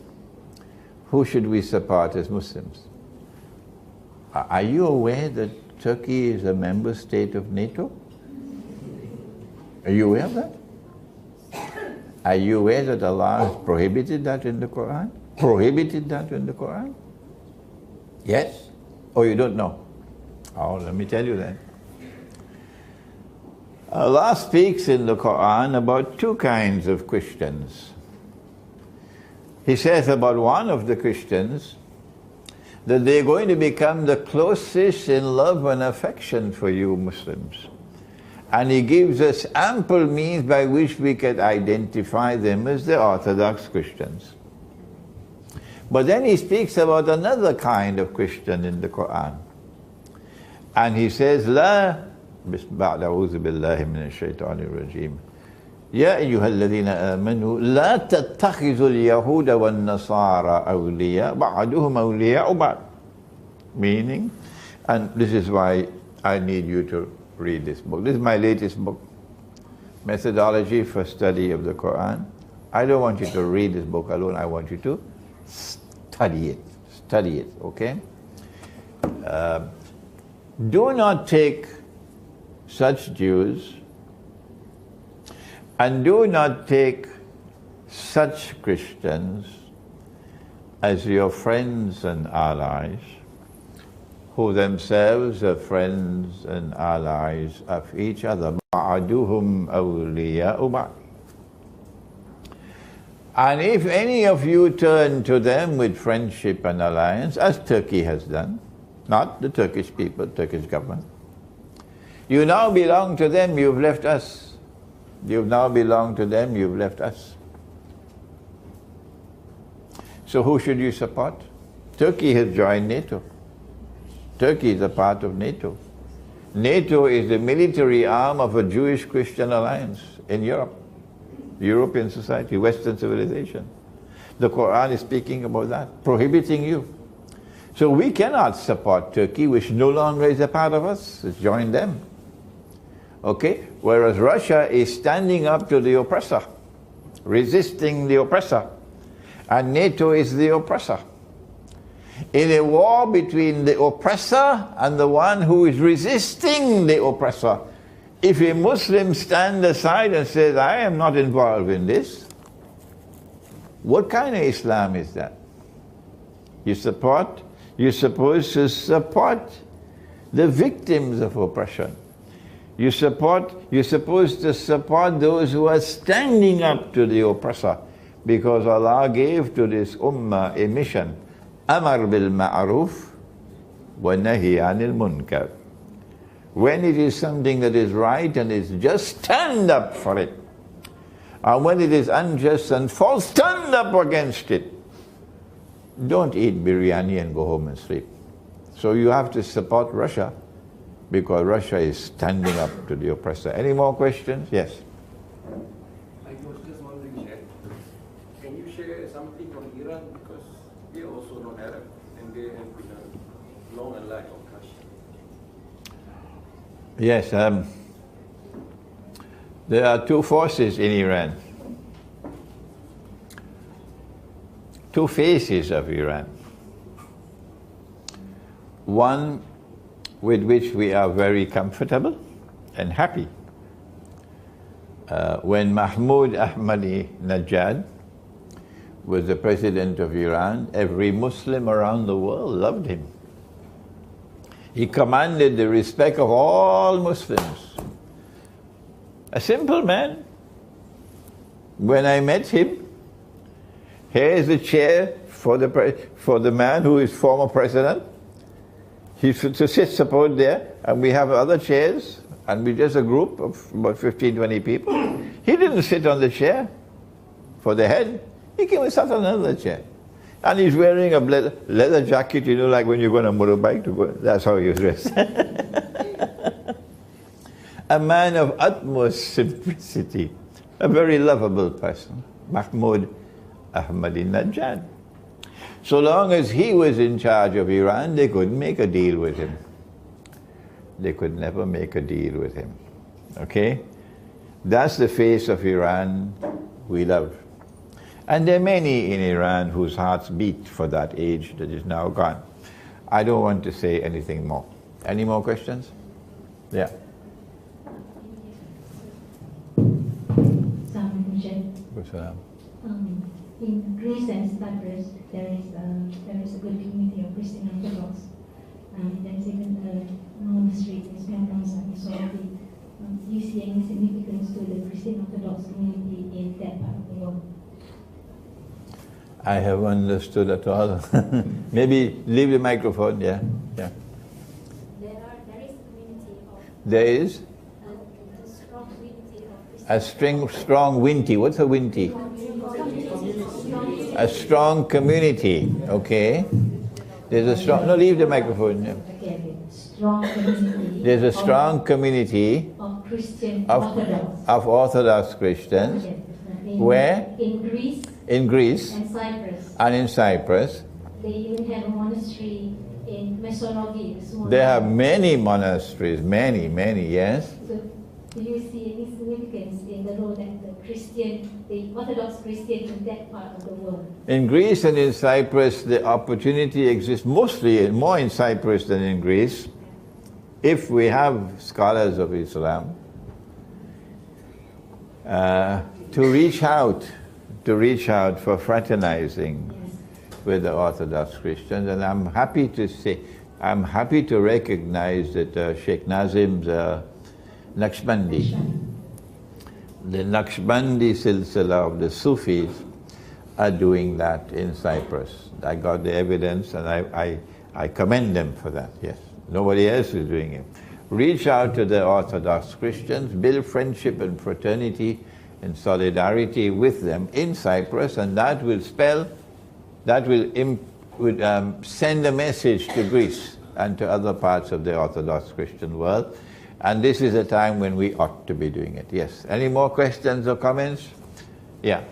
Who should we support as Muslims? Are you aware that Turkey is a member state of NATO? Are you aware of that? Are you aware that Allah has prohibited that in the Qur'an? Prohibited that in the Qur'an? Yes? Or you don't know? Oh, let me tell you that. Allah speaks in the Qur'an about two kinds of Christians. He says about one of the Christians that they're going to become the closest in love and affection for you Muslims. And he gives us ample means by which we can identify them as the Orthodox Christians. But then he speaks about another kind of Christian in the Qur'an. And he says, لا بعد أعوذ بالله من الشيطان الرجيم يا أيها الذين آمنوا لا تتخذوا اليهود والنصارى أولياء بعضهم أولياء بعض. Meaning, and this is why I need you to read this book. This is my latest book, Methodology for Study of the Qur'an. I don't want you to read this book alone, I want you to study it. Study it, okay? Do not take such Jews and do not take such Christians as your friends and allies, who themselves are friends and allies of each other. بَعْدُهُمْ أَوْلِيَاءُ بَعْضٍ. And if any of you turn to them with friendship and alliance, as Turkey has done, not the Turkish people, Turkish government, you now belong to them, you've left us. You've now belonged to them, you've left us. So who should you support? Turkey has joined NATO. Turkey is a part of NATO. NATO is the military arm of a Jewish-Christian alliance in Europe. European society, Western civilization. The Qur'an is speaking about that, prohibiting you. So we cannot support Turkey, which no longer is a part of us. It's joined them. Okay? Whereas Russia is standing up to the oppressor, resisting the oppressor. And NATO is the oppressor. In a war between the oppressor and the one who is resisting the oppressor, if a Muslim stands aside and says, I am not involved in this, what kind of Islam is that? You're supposed to support the victims of oppression. You're supposed to support those who are standing up to the oppressor, because Allah gave to this ummah a mission. Amar bil ma'ruf wa nahi anil munkar. When it is something that is right and is just, stand up for it. And when it is unjust and false, stand up against it. Don't eat biryani and go home and sleep. So you have to support Russia, because Russia is standing up to the oppressor. Any more questions? Yes. I was just wondering, Sheikh, can you share something from Iran? Because they are also not Arab, and they have been a long and line of clash. Yes, there are two forces in Iran. Two faces of Iran. One with which we are very comfortable and happy. When Mahmoud Ahmadinejad was the president of Iran, every Muslim around the world loved him. He commanded the respect of all Muslims. A simple man. When I met him, here is a chair for the man who is former president. He should sit support there, and we have other chairs, and we just a group of about 15, 20 people. He didn't sit on the chair for the head. He came and sat on another chair. And he's wearing a leather jacket, you know, like when you go on a motorbike to go. That's how he was dressed. A man of utmost simplicity, a very lovable person, Mahmoud Ahmadinejad. So long as he was in charge of Iran, they couldn't make a deal with him. They could never make a deal with him. Okay? That's the face of Iran we love. And there are many in Iran whose hearts beat for that age that is now gone. I don't want to say anything more. Any more questions? Yeah. In Greece and Cyprus, there is a good community of Christian Orthodox. There is even a monastery in Islam. So, do you see any significance to the Christian Orthodox community in that part of the world? I have understood at all. Maybe leave the microphone. Yeah. There is a community of. There is. A strong winty. What's a winty? A strong community. Okay. There's a strong. No, leave the microphone. Yeah. Strong community. There's a strong community of Christian of Orthodox Christians. Where? In Greece. In Greece. And Cyprus. And in Cyprus. They even have a monastery in Mesologi. They have many monasteries, many, yes. So, do you see any significance in the role that the Orthodox Christian in that part of the world? In Greece and in Cyprus, the opportunity exists mostly more in Cyprus than in Greece, if we have scholars of Islam, to reach out for fraternizing with the Orthodox Christians. And I'm happy to recognize that Sheikh Nazim's Naqshbandi, the Naqshbandi silsila of the Sufis, are doing that in Cyprus. I got the evidence and I commend them for that, yes. Nobody else is doing it. Reach out to the Orthodox Christians, build friendship and fraternity and solidarity with them in Cyprus, and that will send a message to Greece and to other parts of the Orthodox Christian world. And this is a time when we ought to be doing it. Yes. Any more questions or comments? Yeah.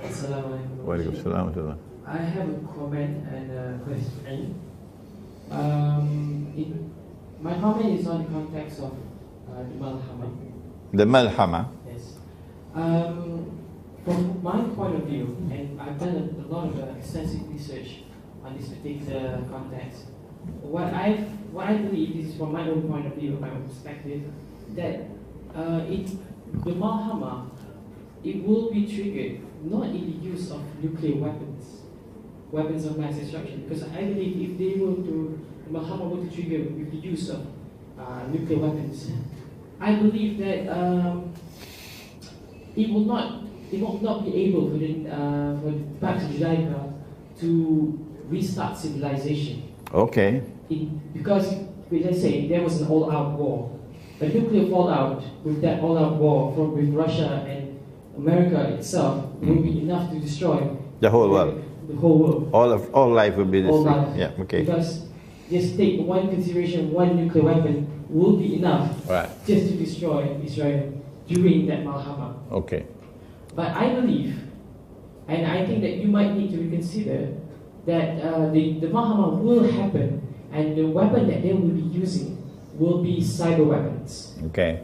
Assalamualaikum. I have a comment and a question. My comment is on the context of the Malhama. The Malhama? Yes. From my point of view, and I've done a lot of extensive research on this particular context, what I believe, this is from my own point of view, my own perspective, that the Malhama, it will be triggered not in the use of nuclear weapons of mass destruction, because I believe if the Malhama were to trigger with the use of nuclear weapons, I believe that it will not be able for the Pax Judaica to restart civilization. Okay. Because, let's say, there was an all-out war. A nuclear fallout with that all-out war with Russia and America itself will be enough to destroy the whole world. The whole world. All life will be destroyed. Yeah, okay. Because just take one consideration, one nuclear weapon will be enough just to destroy Israel during that Malhama. Okay. But I believe, and I think that you might need to reconsider, that the Malhama will happen, and the weapon that they will be using will be cyber weapons. Okay.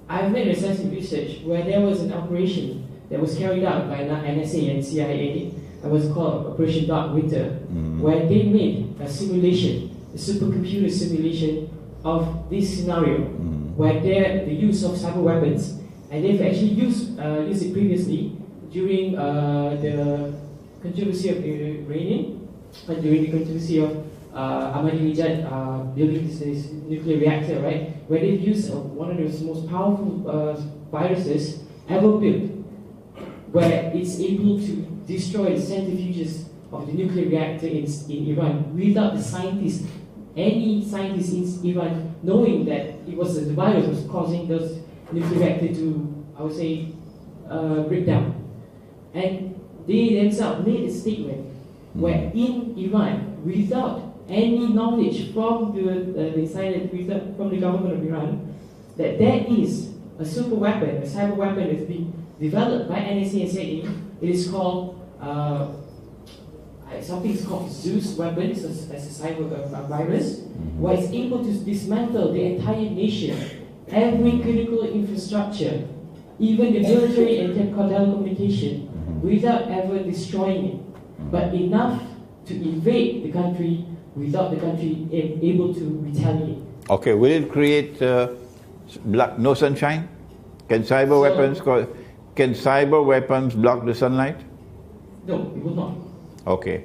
I've made extensive research where there was an operation that was carried out by NSA and CIA. It was called Operation Dark Winter, where they made a simulation, a supercomputer simulation of this scenario, where the use of cyber weapons, and they've actually used it previously during the controversy of Iranian, during the controversy of Ahmadinejad building this nuclear reactor, right? Where they've used one of the most powerful viruses ever built, where it's able to destroy the centrifuges of the nuclear reactor in Iran without the scientists, any scientists in Iran, knowing that it was the virus was causing those nuclear reactor to, I would say, break down. And they themselves made a statement where in Iran, without any knowledge from from the government of Iran, that there is a super weapon, a cyber weapon that's been developed by NSA and CIA. It is called something called Zeus weapons as a cyber virus, where it's able to dismantle the entire nation, every critical infrastructure, even the military and telecommunication, without ever destroying it, but enough to invade the country without the country able to retaliate. Okay, will it create no sunshine? Can cyber weapons block the sunlight? No, it will not. Okay.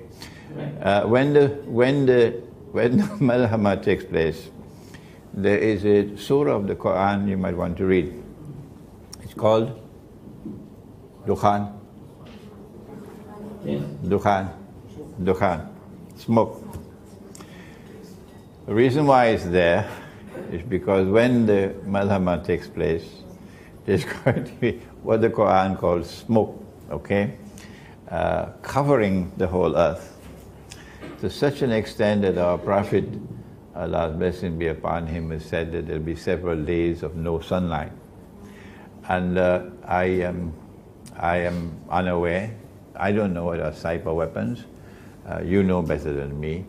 Right. When the Malhama takes place, there is a surah of the Qur'an you might want to read. It's called Dukhan. Yes. Dukhan. Smoke. The reason why it's there is because when the Malhama takes place, there's going to be what the Qur'an calls smoke, okay? Covering the whole earth to such an extent that our Prophet, Allah's blessing be upon him, has said that there'll be several days of no sunlight. And I am unaware. I don't know what are cyber weapons. You know better than me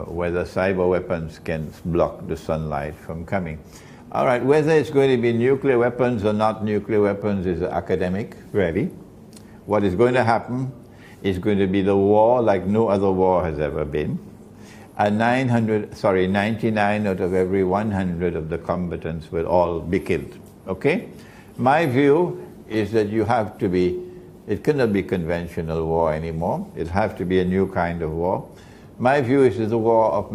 whether cyber weapons can block the sunlight from coming. All right, whether it's going to be nuclear weapons or not nuclear weapons is academic, really. What is going to happen is going to be the war like no other war has ever been. And 99 out of every 100 of the combatants will all be killed. Okay? My view is that you have to be, it cannot be conventional war anymore. It'll have to be a new kind of war. My view is it's a war of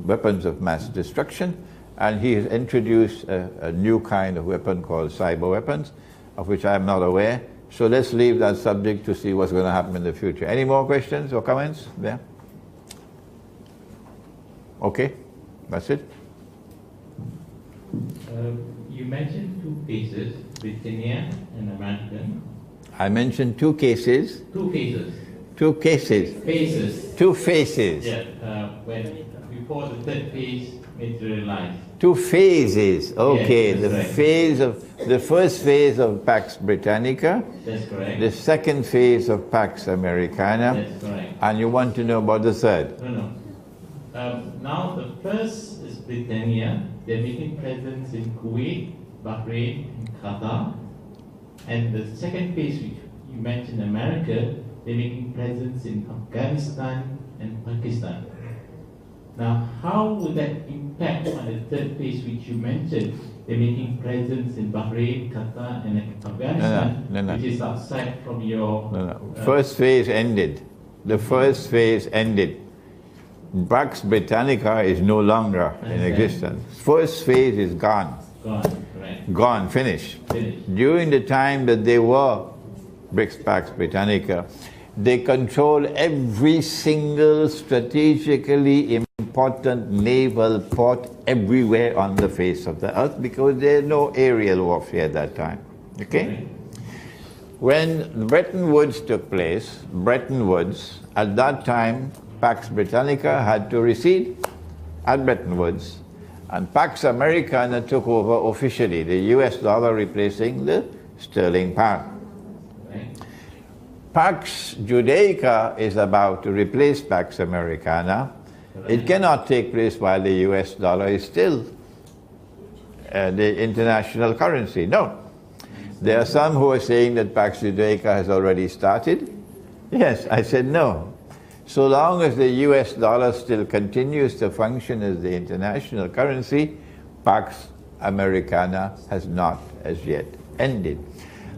weapons of mass destruction, and he has introduced a new kind of weapon called cyber weapons, of which I am not aware. So let's leave that subject to see what's going to happen in the future. Any more questions or comments there? Okay, that's it. You mentioned two cases, Britannia and American. I mentioned two cases. Two cases. Two cases. Phases. Two phases. Yeah, before the third phase materialized. Two phases. Okay, yes, the first phase of Pax Britannica. That's correct. The second phase of Pax Americana. That's correct. And you want to know about the third? No. Now the first is Britannia. They're making presence in Kuwait, Bahrain, and Qatar. And the second phase, which you mentioned, America, they're making presence in Afghanistan and Pakistan. Now, how would that impact on the third phase, which you mentioned? They're making presence in Bahrain, Qatar, and Afghanistan, no. which is outside from your... No. First phase ended. The first phase ended. Pax Britannica is no longer in existence. First phase is gone. Gone, right. Gone, finished. During the time that they were Pax Britannica, they controlled every single strategically important naval port everywhere on the face of the earth because there's no aerial warfare at that time. Okay? When Bretton Woods took place, at that time, Pax Britannica had to recede at Bretton Woods, and Pax Americana took over officially, the US dollar replacing the sterling pound. Pax Judaica is about to replace Pax Americana. It cannot take place while the US dollar is still the international currency. No. There are some who are saying that Pax Judaica has already started. Yes, I said no. So long as the US dollar still continues to function as the international currency, Pax Americana has not as yet ended.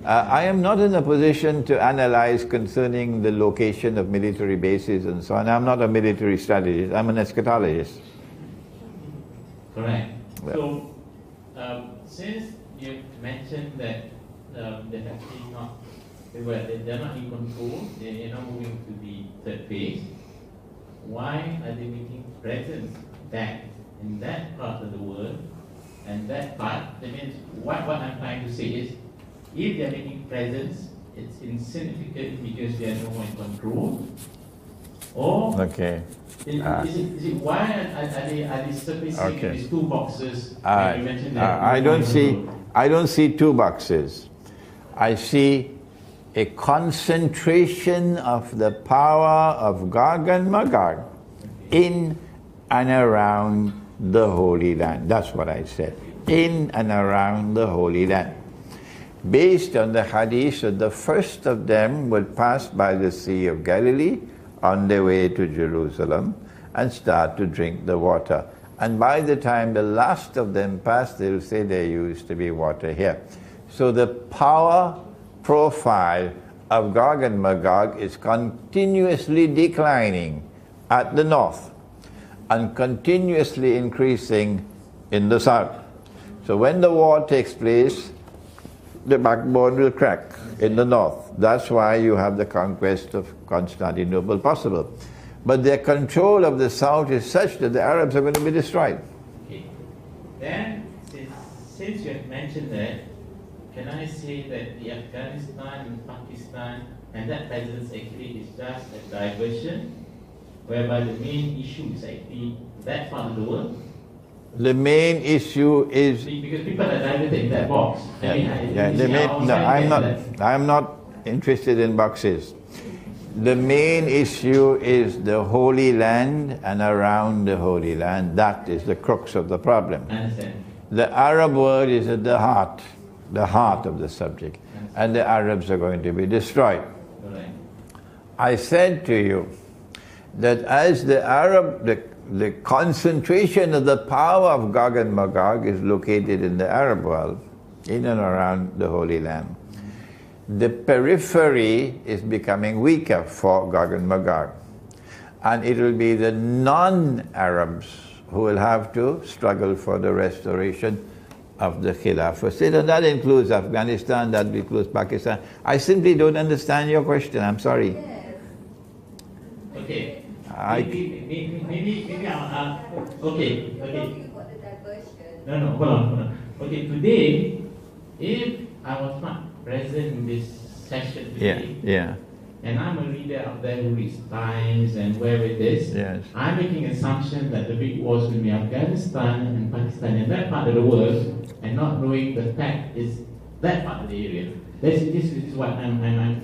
I am not in a position to analyze concerning the location of military bases and so on. I'm not a military strategist, I'm an eschatologist. Correct. Well. So, since you mentioned that they're actually not, they're not in control, they're now moving to the third phase, why are they making presence back in that part of the world? And that part, that means what I'm trying to say is, if they're making presence, it's insignificant because they are no more in control. Or okay. Is it why are they surfacing these two boxes? You mentioned that I don't see two boxes. I see a concentration of the power of Gog and Magog in and around the Holy Land. That's what I said. In and around the Holy Land. Based on the hadith that the first of them would pass by the Sea of Galilee on their way to Jerusalem and start to drink the water. And by the time the last of them passed, they'll say there used to be water here. So the power profile of Gog and Magog is continuously declining at the north and continuously increasing in the south. So when the war takes place, the backbone will crack in the north. That's why you have the conquest of Constantinople possible. But their control of the south is such that the Arabs are going to be destroyed. Okay. Then, since you have mentioned that, can I say that the Afghanistan and Pakistan and that presence actually is just a diversion, whereby the main issue is actually that part of the world? The main issue is because people are diverted in that box. I'm not interested in boxes. The main issue is the Holy Land and around the Holy Land. That is the crux of the problem. I understand. The Arab world is at the heart of the subject, and the Arabs are going to be destroyed. Right. I said to you that as the concentration of the power of Gog and Magog is located in the Arab world, in and around the Holy Land, the periphery is becoming weaker for Gog and Magog. And it will be the non-Arabs who will have to struggle for the restoration of the Khilafah state. And that includes Afghanistan, that includes Pakistan. I simply don't understand your question, I'm sorry. Yes. Okay. Maybe I'll okay. Talking about the diversion. No, hold on. Okay, today, if I was not present in this session today, and I'm a reader out there who reads Times and wherever it is, I'm making assumption that the big wars will be Afghanistan and Pakistan and that part of the world, and not knowing the fact is that part of the area. This is what I'm trying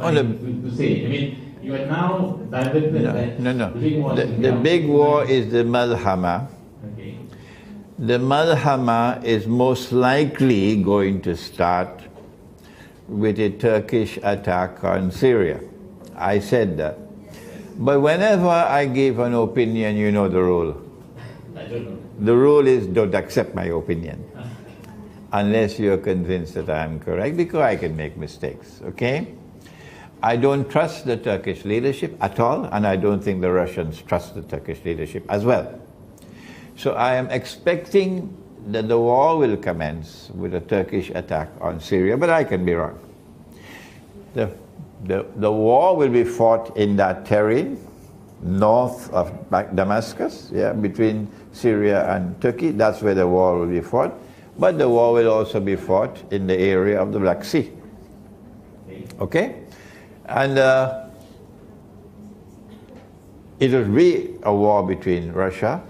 to say. I mean, you are now diverted that the big war the big war is the Malhama. Okay. The Malhama is most likely going to start with a Turkish attack on Syria. I said that. But whenever I give an opinion, you know the rule. I don't know. The rule is don't accept my opinion unless you're convinced that I am correct, because I can make mistakes, okay? I don't trust the Turkish leadership at all, and I don't think the Russians trust the Turkish leadership as well. So I am expecting that the war will commence with a Turkish attack on Syria, but I can be wrong. The war will be fought in that terrain, north of Damascus, between Syria and Turkey. That's where the war will be fought. But the war will also be fought in the area of the Black Sea. Okay? And it will be a war between Russia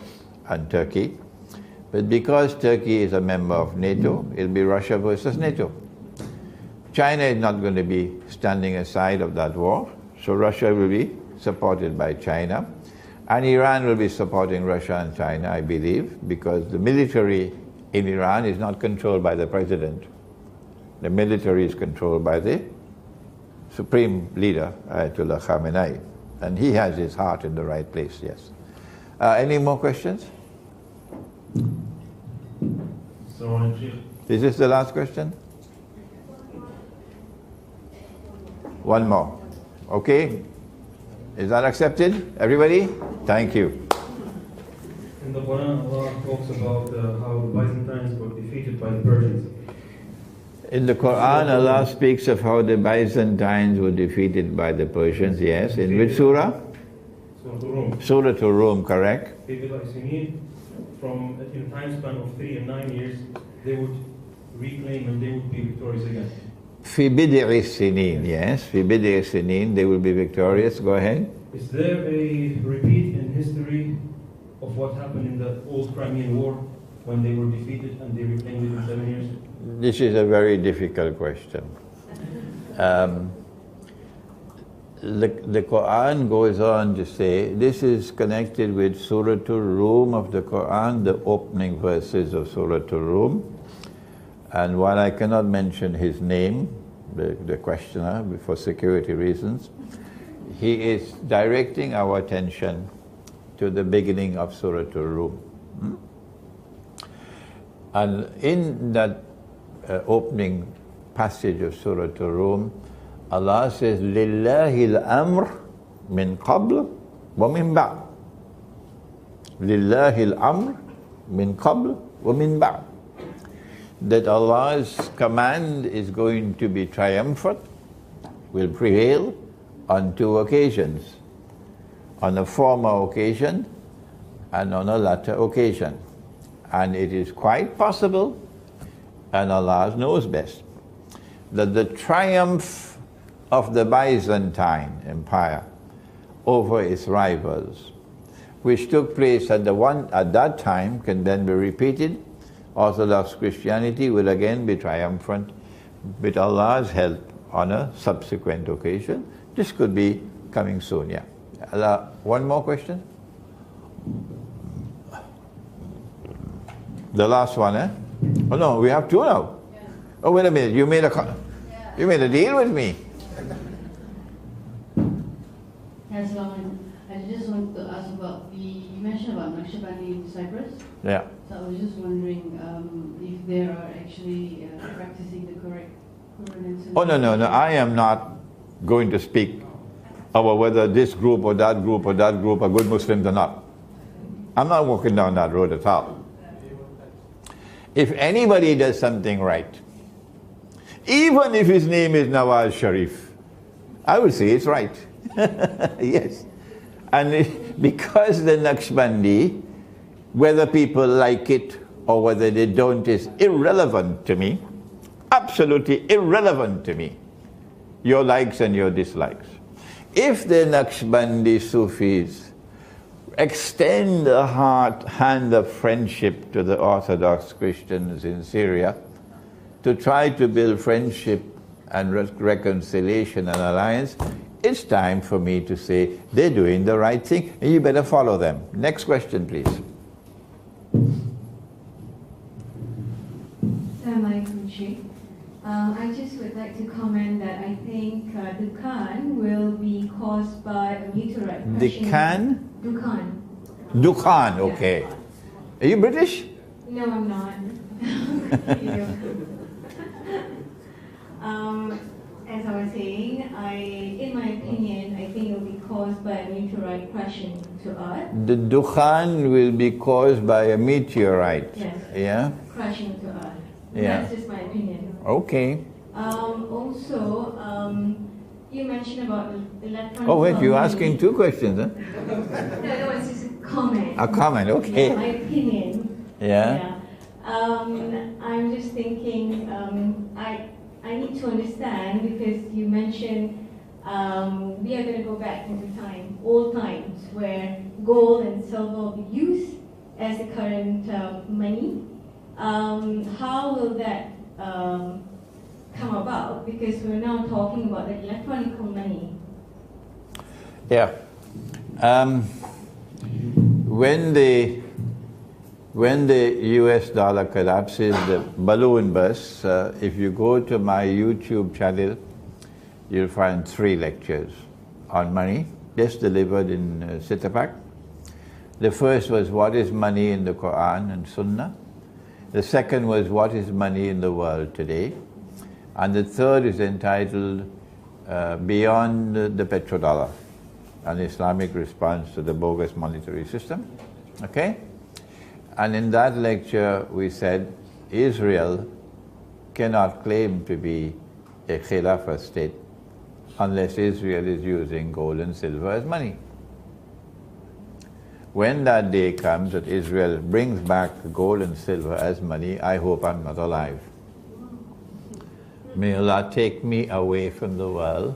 and Turkey. But because Turkey is a member of NATO, it will be Russia versus NATO. China is not going to be standing aside of that war, so Russia will be supported by China. And Iran will be supporting Russia and China, I believe, because the military in Iran is not controlled by the president. The military is controlled by the supreme leader, Ayatollah Khamenei. And he has his heart in the right place, yes. Any more questions? Is this the last question? One more. Okay? Is that accepted? Everybody? Thank you. In the Qur'an, Allah talks about how the Byzantines were defeated by the Persians. In the Qur'an, Allah speaks of how the Byzantines were defeated by the Persians, yes. In which surah? Surah Rum. Surah to Rum, correct. From a time span of 3 and 9 years, they would reclaim and they would be victorious again. Fi bid'i sinin, yes. Fi bid'i sinin, they will be victorious. Go ahead. Is there a repeat in history of what happened in the old Crimean War when they were defeated and they reclaimed it in 7 years? This is a very difficult question. The Qur'an goes on to say, this is connected with Surah Rum of the Qur'an, the opening verses of Surah Rum. And while I cannot mention his name, the questioner, for security reasons, he is directing our attention to the beginning of Surah Rum. And in that opening passage of Surah Rum, Allah says, Lillahi al-amr min qabl wa min ba'd. Lillahi al-amr min qabl wa min ba'd. That Allah's command is going to be triumphant, will prevail on 2 occasions. on a former occasion and on a latter occasion. And it is quite possible, and Allah knows best, that the triumph of the Byzantine Empire over its rivals, which took place at that time, can then be repeated. Orthodox Christianity will again be triumphant with Allah's help on a subsequent occasion. This could be coming soon, yeah. One more question? The last one, eh? Oh no, we have two now. Yeah. Oh, wait a minute, you made a deal with me. Yes, I just want to ask about you mentioned about Naqshbandi in Cyprus. Yeah. So I was just wondering if they are actually practicing the correct Qur'an and Sunnah. Oh no, I am not going to speak about whether this group or that group or that group are good Muslims or not. I'm not walking down that road at all. If anybody does something right, even if his name is Nawaz Sharif, I would say it's right. Yes. And because the Naqshbandi, whether people like it or whether they don't, is irrelevant to me, absolutely irrelevant to me, your likes and your dislikes. If the Naqshbandi Sufis extend a hand of friendship to the Orthodox Christians in Syria to try to build friendship and reconciliation and alliance, it's time for me to say they're doing the right thing and you better follow them. Next question, please. I just would like to comment that I think Dukhan will be caused by a meteorite. Dukhan? Dukhan. Dukhan, okay. Yeah. Are you British? No, I'm not. As I was saying, in my opinion, I think it will be caused by a meteorite crashing to Earth. The Dukhan will be caused by a meteorite. Yes. Yeah? Crashing to Earth. Yeah. That's just my opinion. Okay. Also, you mentioned about electronic. Oh wait, you're asking two questions, huh? No, it's just a comment. A comment, okay. Yeah, my opinion. Yeah. I'm just thinking, I need to understand because you mentioned we are going to go back into time, old times, where gold and silver will be used as the current money. How will that come about? Because we're now talking about the electronic money. Yeah. When the US dollar collapses, the balloon bursts, if you go to my YouTube channel, you'll find 3 lectures on money, just delivered in Sitapak. The first was what is money in the Qur'an and Sunnah. The second was what is money in the world today. And the third is entitled Beyond the Petrodollar, an Islamic response to the bogus monetary system. Okay? And in that lecture we said Israel cannot claim to be a Khilafah state unless Israel is using gold and silver as money. When that day comes that Israel brings back gold and silver as money, I hope I'm not alive. May Allah take me away from the world,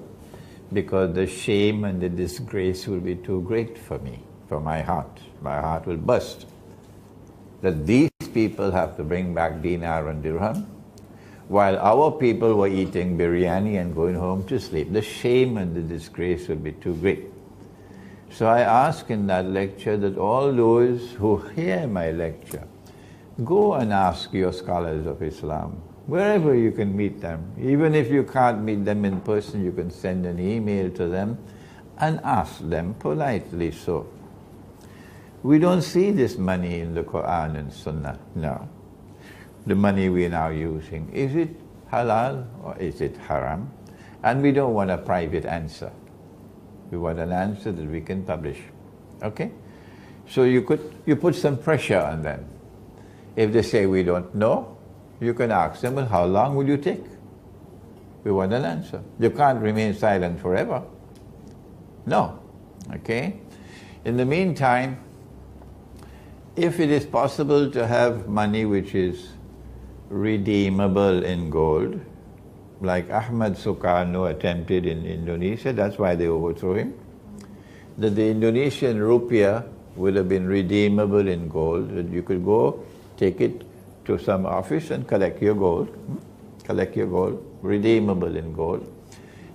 because the shame and the disgrace will be too great for me, for my heart. My heart will burst. That these people have to bring back dinar and dirham, while our people were eating biryani and going home to sleep. The shame and the disgrace will be too great. So I ask in that lecture that all those who hear my lecture, go and ask your scholars of Islam, wherever you can meet them. Even if you can't meet them in person, you can send an email to them and ask them politely so. We don't see this money in the Qur'an and Sunnah, no. The money we are now using, is it halal or is it haram? And we don't want a private answer. We want an answer that we can publish. Okay? So you put some pressure on them. If they say we don't know, you can ask them, well, how long will you take? We want an answer. You can't remain silent forever. No. Okay? In the meantime, if it is possible to have money which is redeemable in gold, like Ahmad Sukarno attempted in Indonesia, that's why they overthrew him, that the Indonesian rupiah would have been redeemable in gold, that you could go take it to some office and collect your gold, redeemable in gold,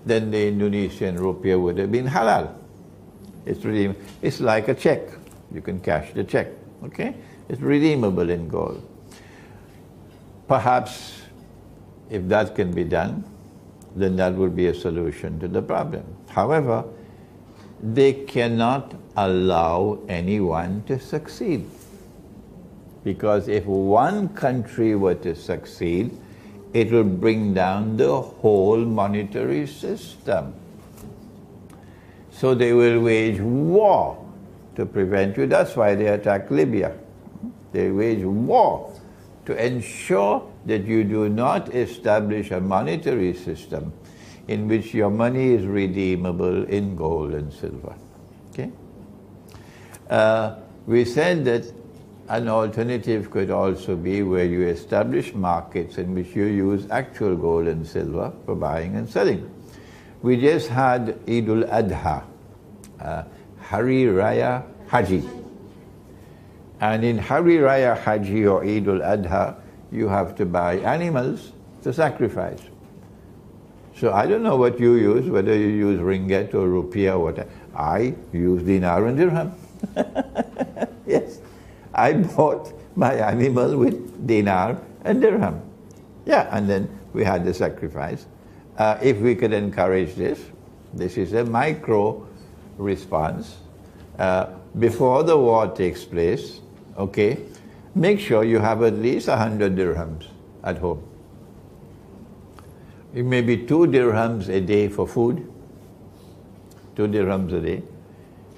then the Indonesian rupiah would have been halal. It's like a check. You can cash the check, okay? It's redeemable in gold. Perhaps if that can be done, then that would be a solution to the problem. However, they cannot allow anyone to succeed. Because if one country were to succeed, it will bring down the whole monetary system. So they will wage war to prevent you. That's why they attacked Libya. They wage war to ensure that you do not establish a monetary system in which your money is redeemable in gold and silver. Okay? We said that an alternative could also be where you establish markets in which you use actual gold and silver for buying and selling. We just had Eid al-Adha, Hari Raya Haji. And in Hari Raya Haji or Eid al-Adha, you have to buy animals to sacrifice. So I don't know what you use, whether you use ringgit or rupiah or whatever. I use dinar and dirham. Yes, I bought my animal with dinar and dirham. Yeah, and then we had the sacrifice. If we could encourage this is a micro response. Before the war takes place, okay, make sure you have at least 100 dirhams at home. It may be 2 dirhams a day for food, 2 dirhams a day,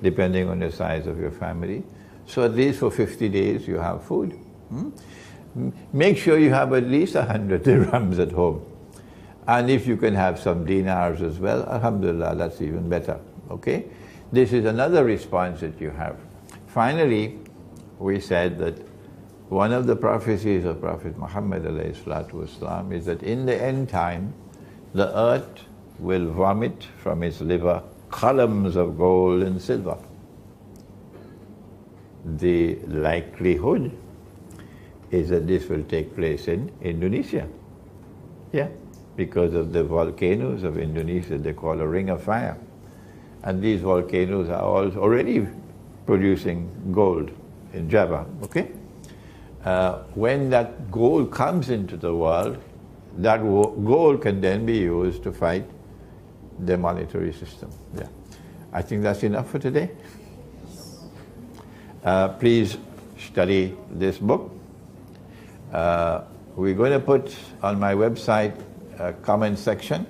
depending on the size of your family. So at least for 50 days you have food. Make sure you have at least 100 dirhams at home. And if you can have some dinars as well, alhamdulillah, that's even better. Okay? This is another response that you have. Finally, we said that one of the prophecies of Prophet Muhammad ﷺ is that in the end time, the earth will vomit from its liver columns of gold and silver. The likelihood is that this will take place in Indonesia. Yeah, because of the volcanoes of Indonesia, they call a ring of fire. And these volcanoes are all already producing gold in Java, okay? When that gold comes into the world, that gold can then be used to fight the monetary system. Yeah, I think that's enough for today. Please study this book. We're going to put on my website a comment section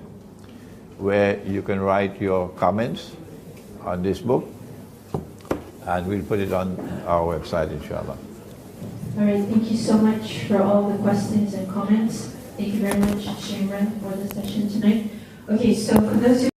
where you can write your comments on this book, and we'll put it on our website, inshallah. All right, thank you so much for all the questions and comments. Thank you very much, Shaikh Imran, for the session tonight. Okay, so for those who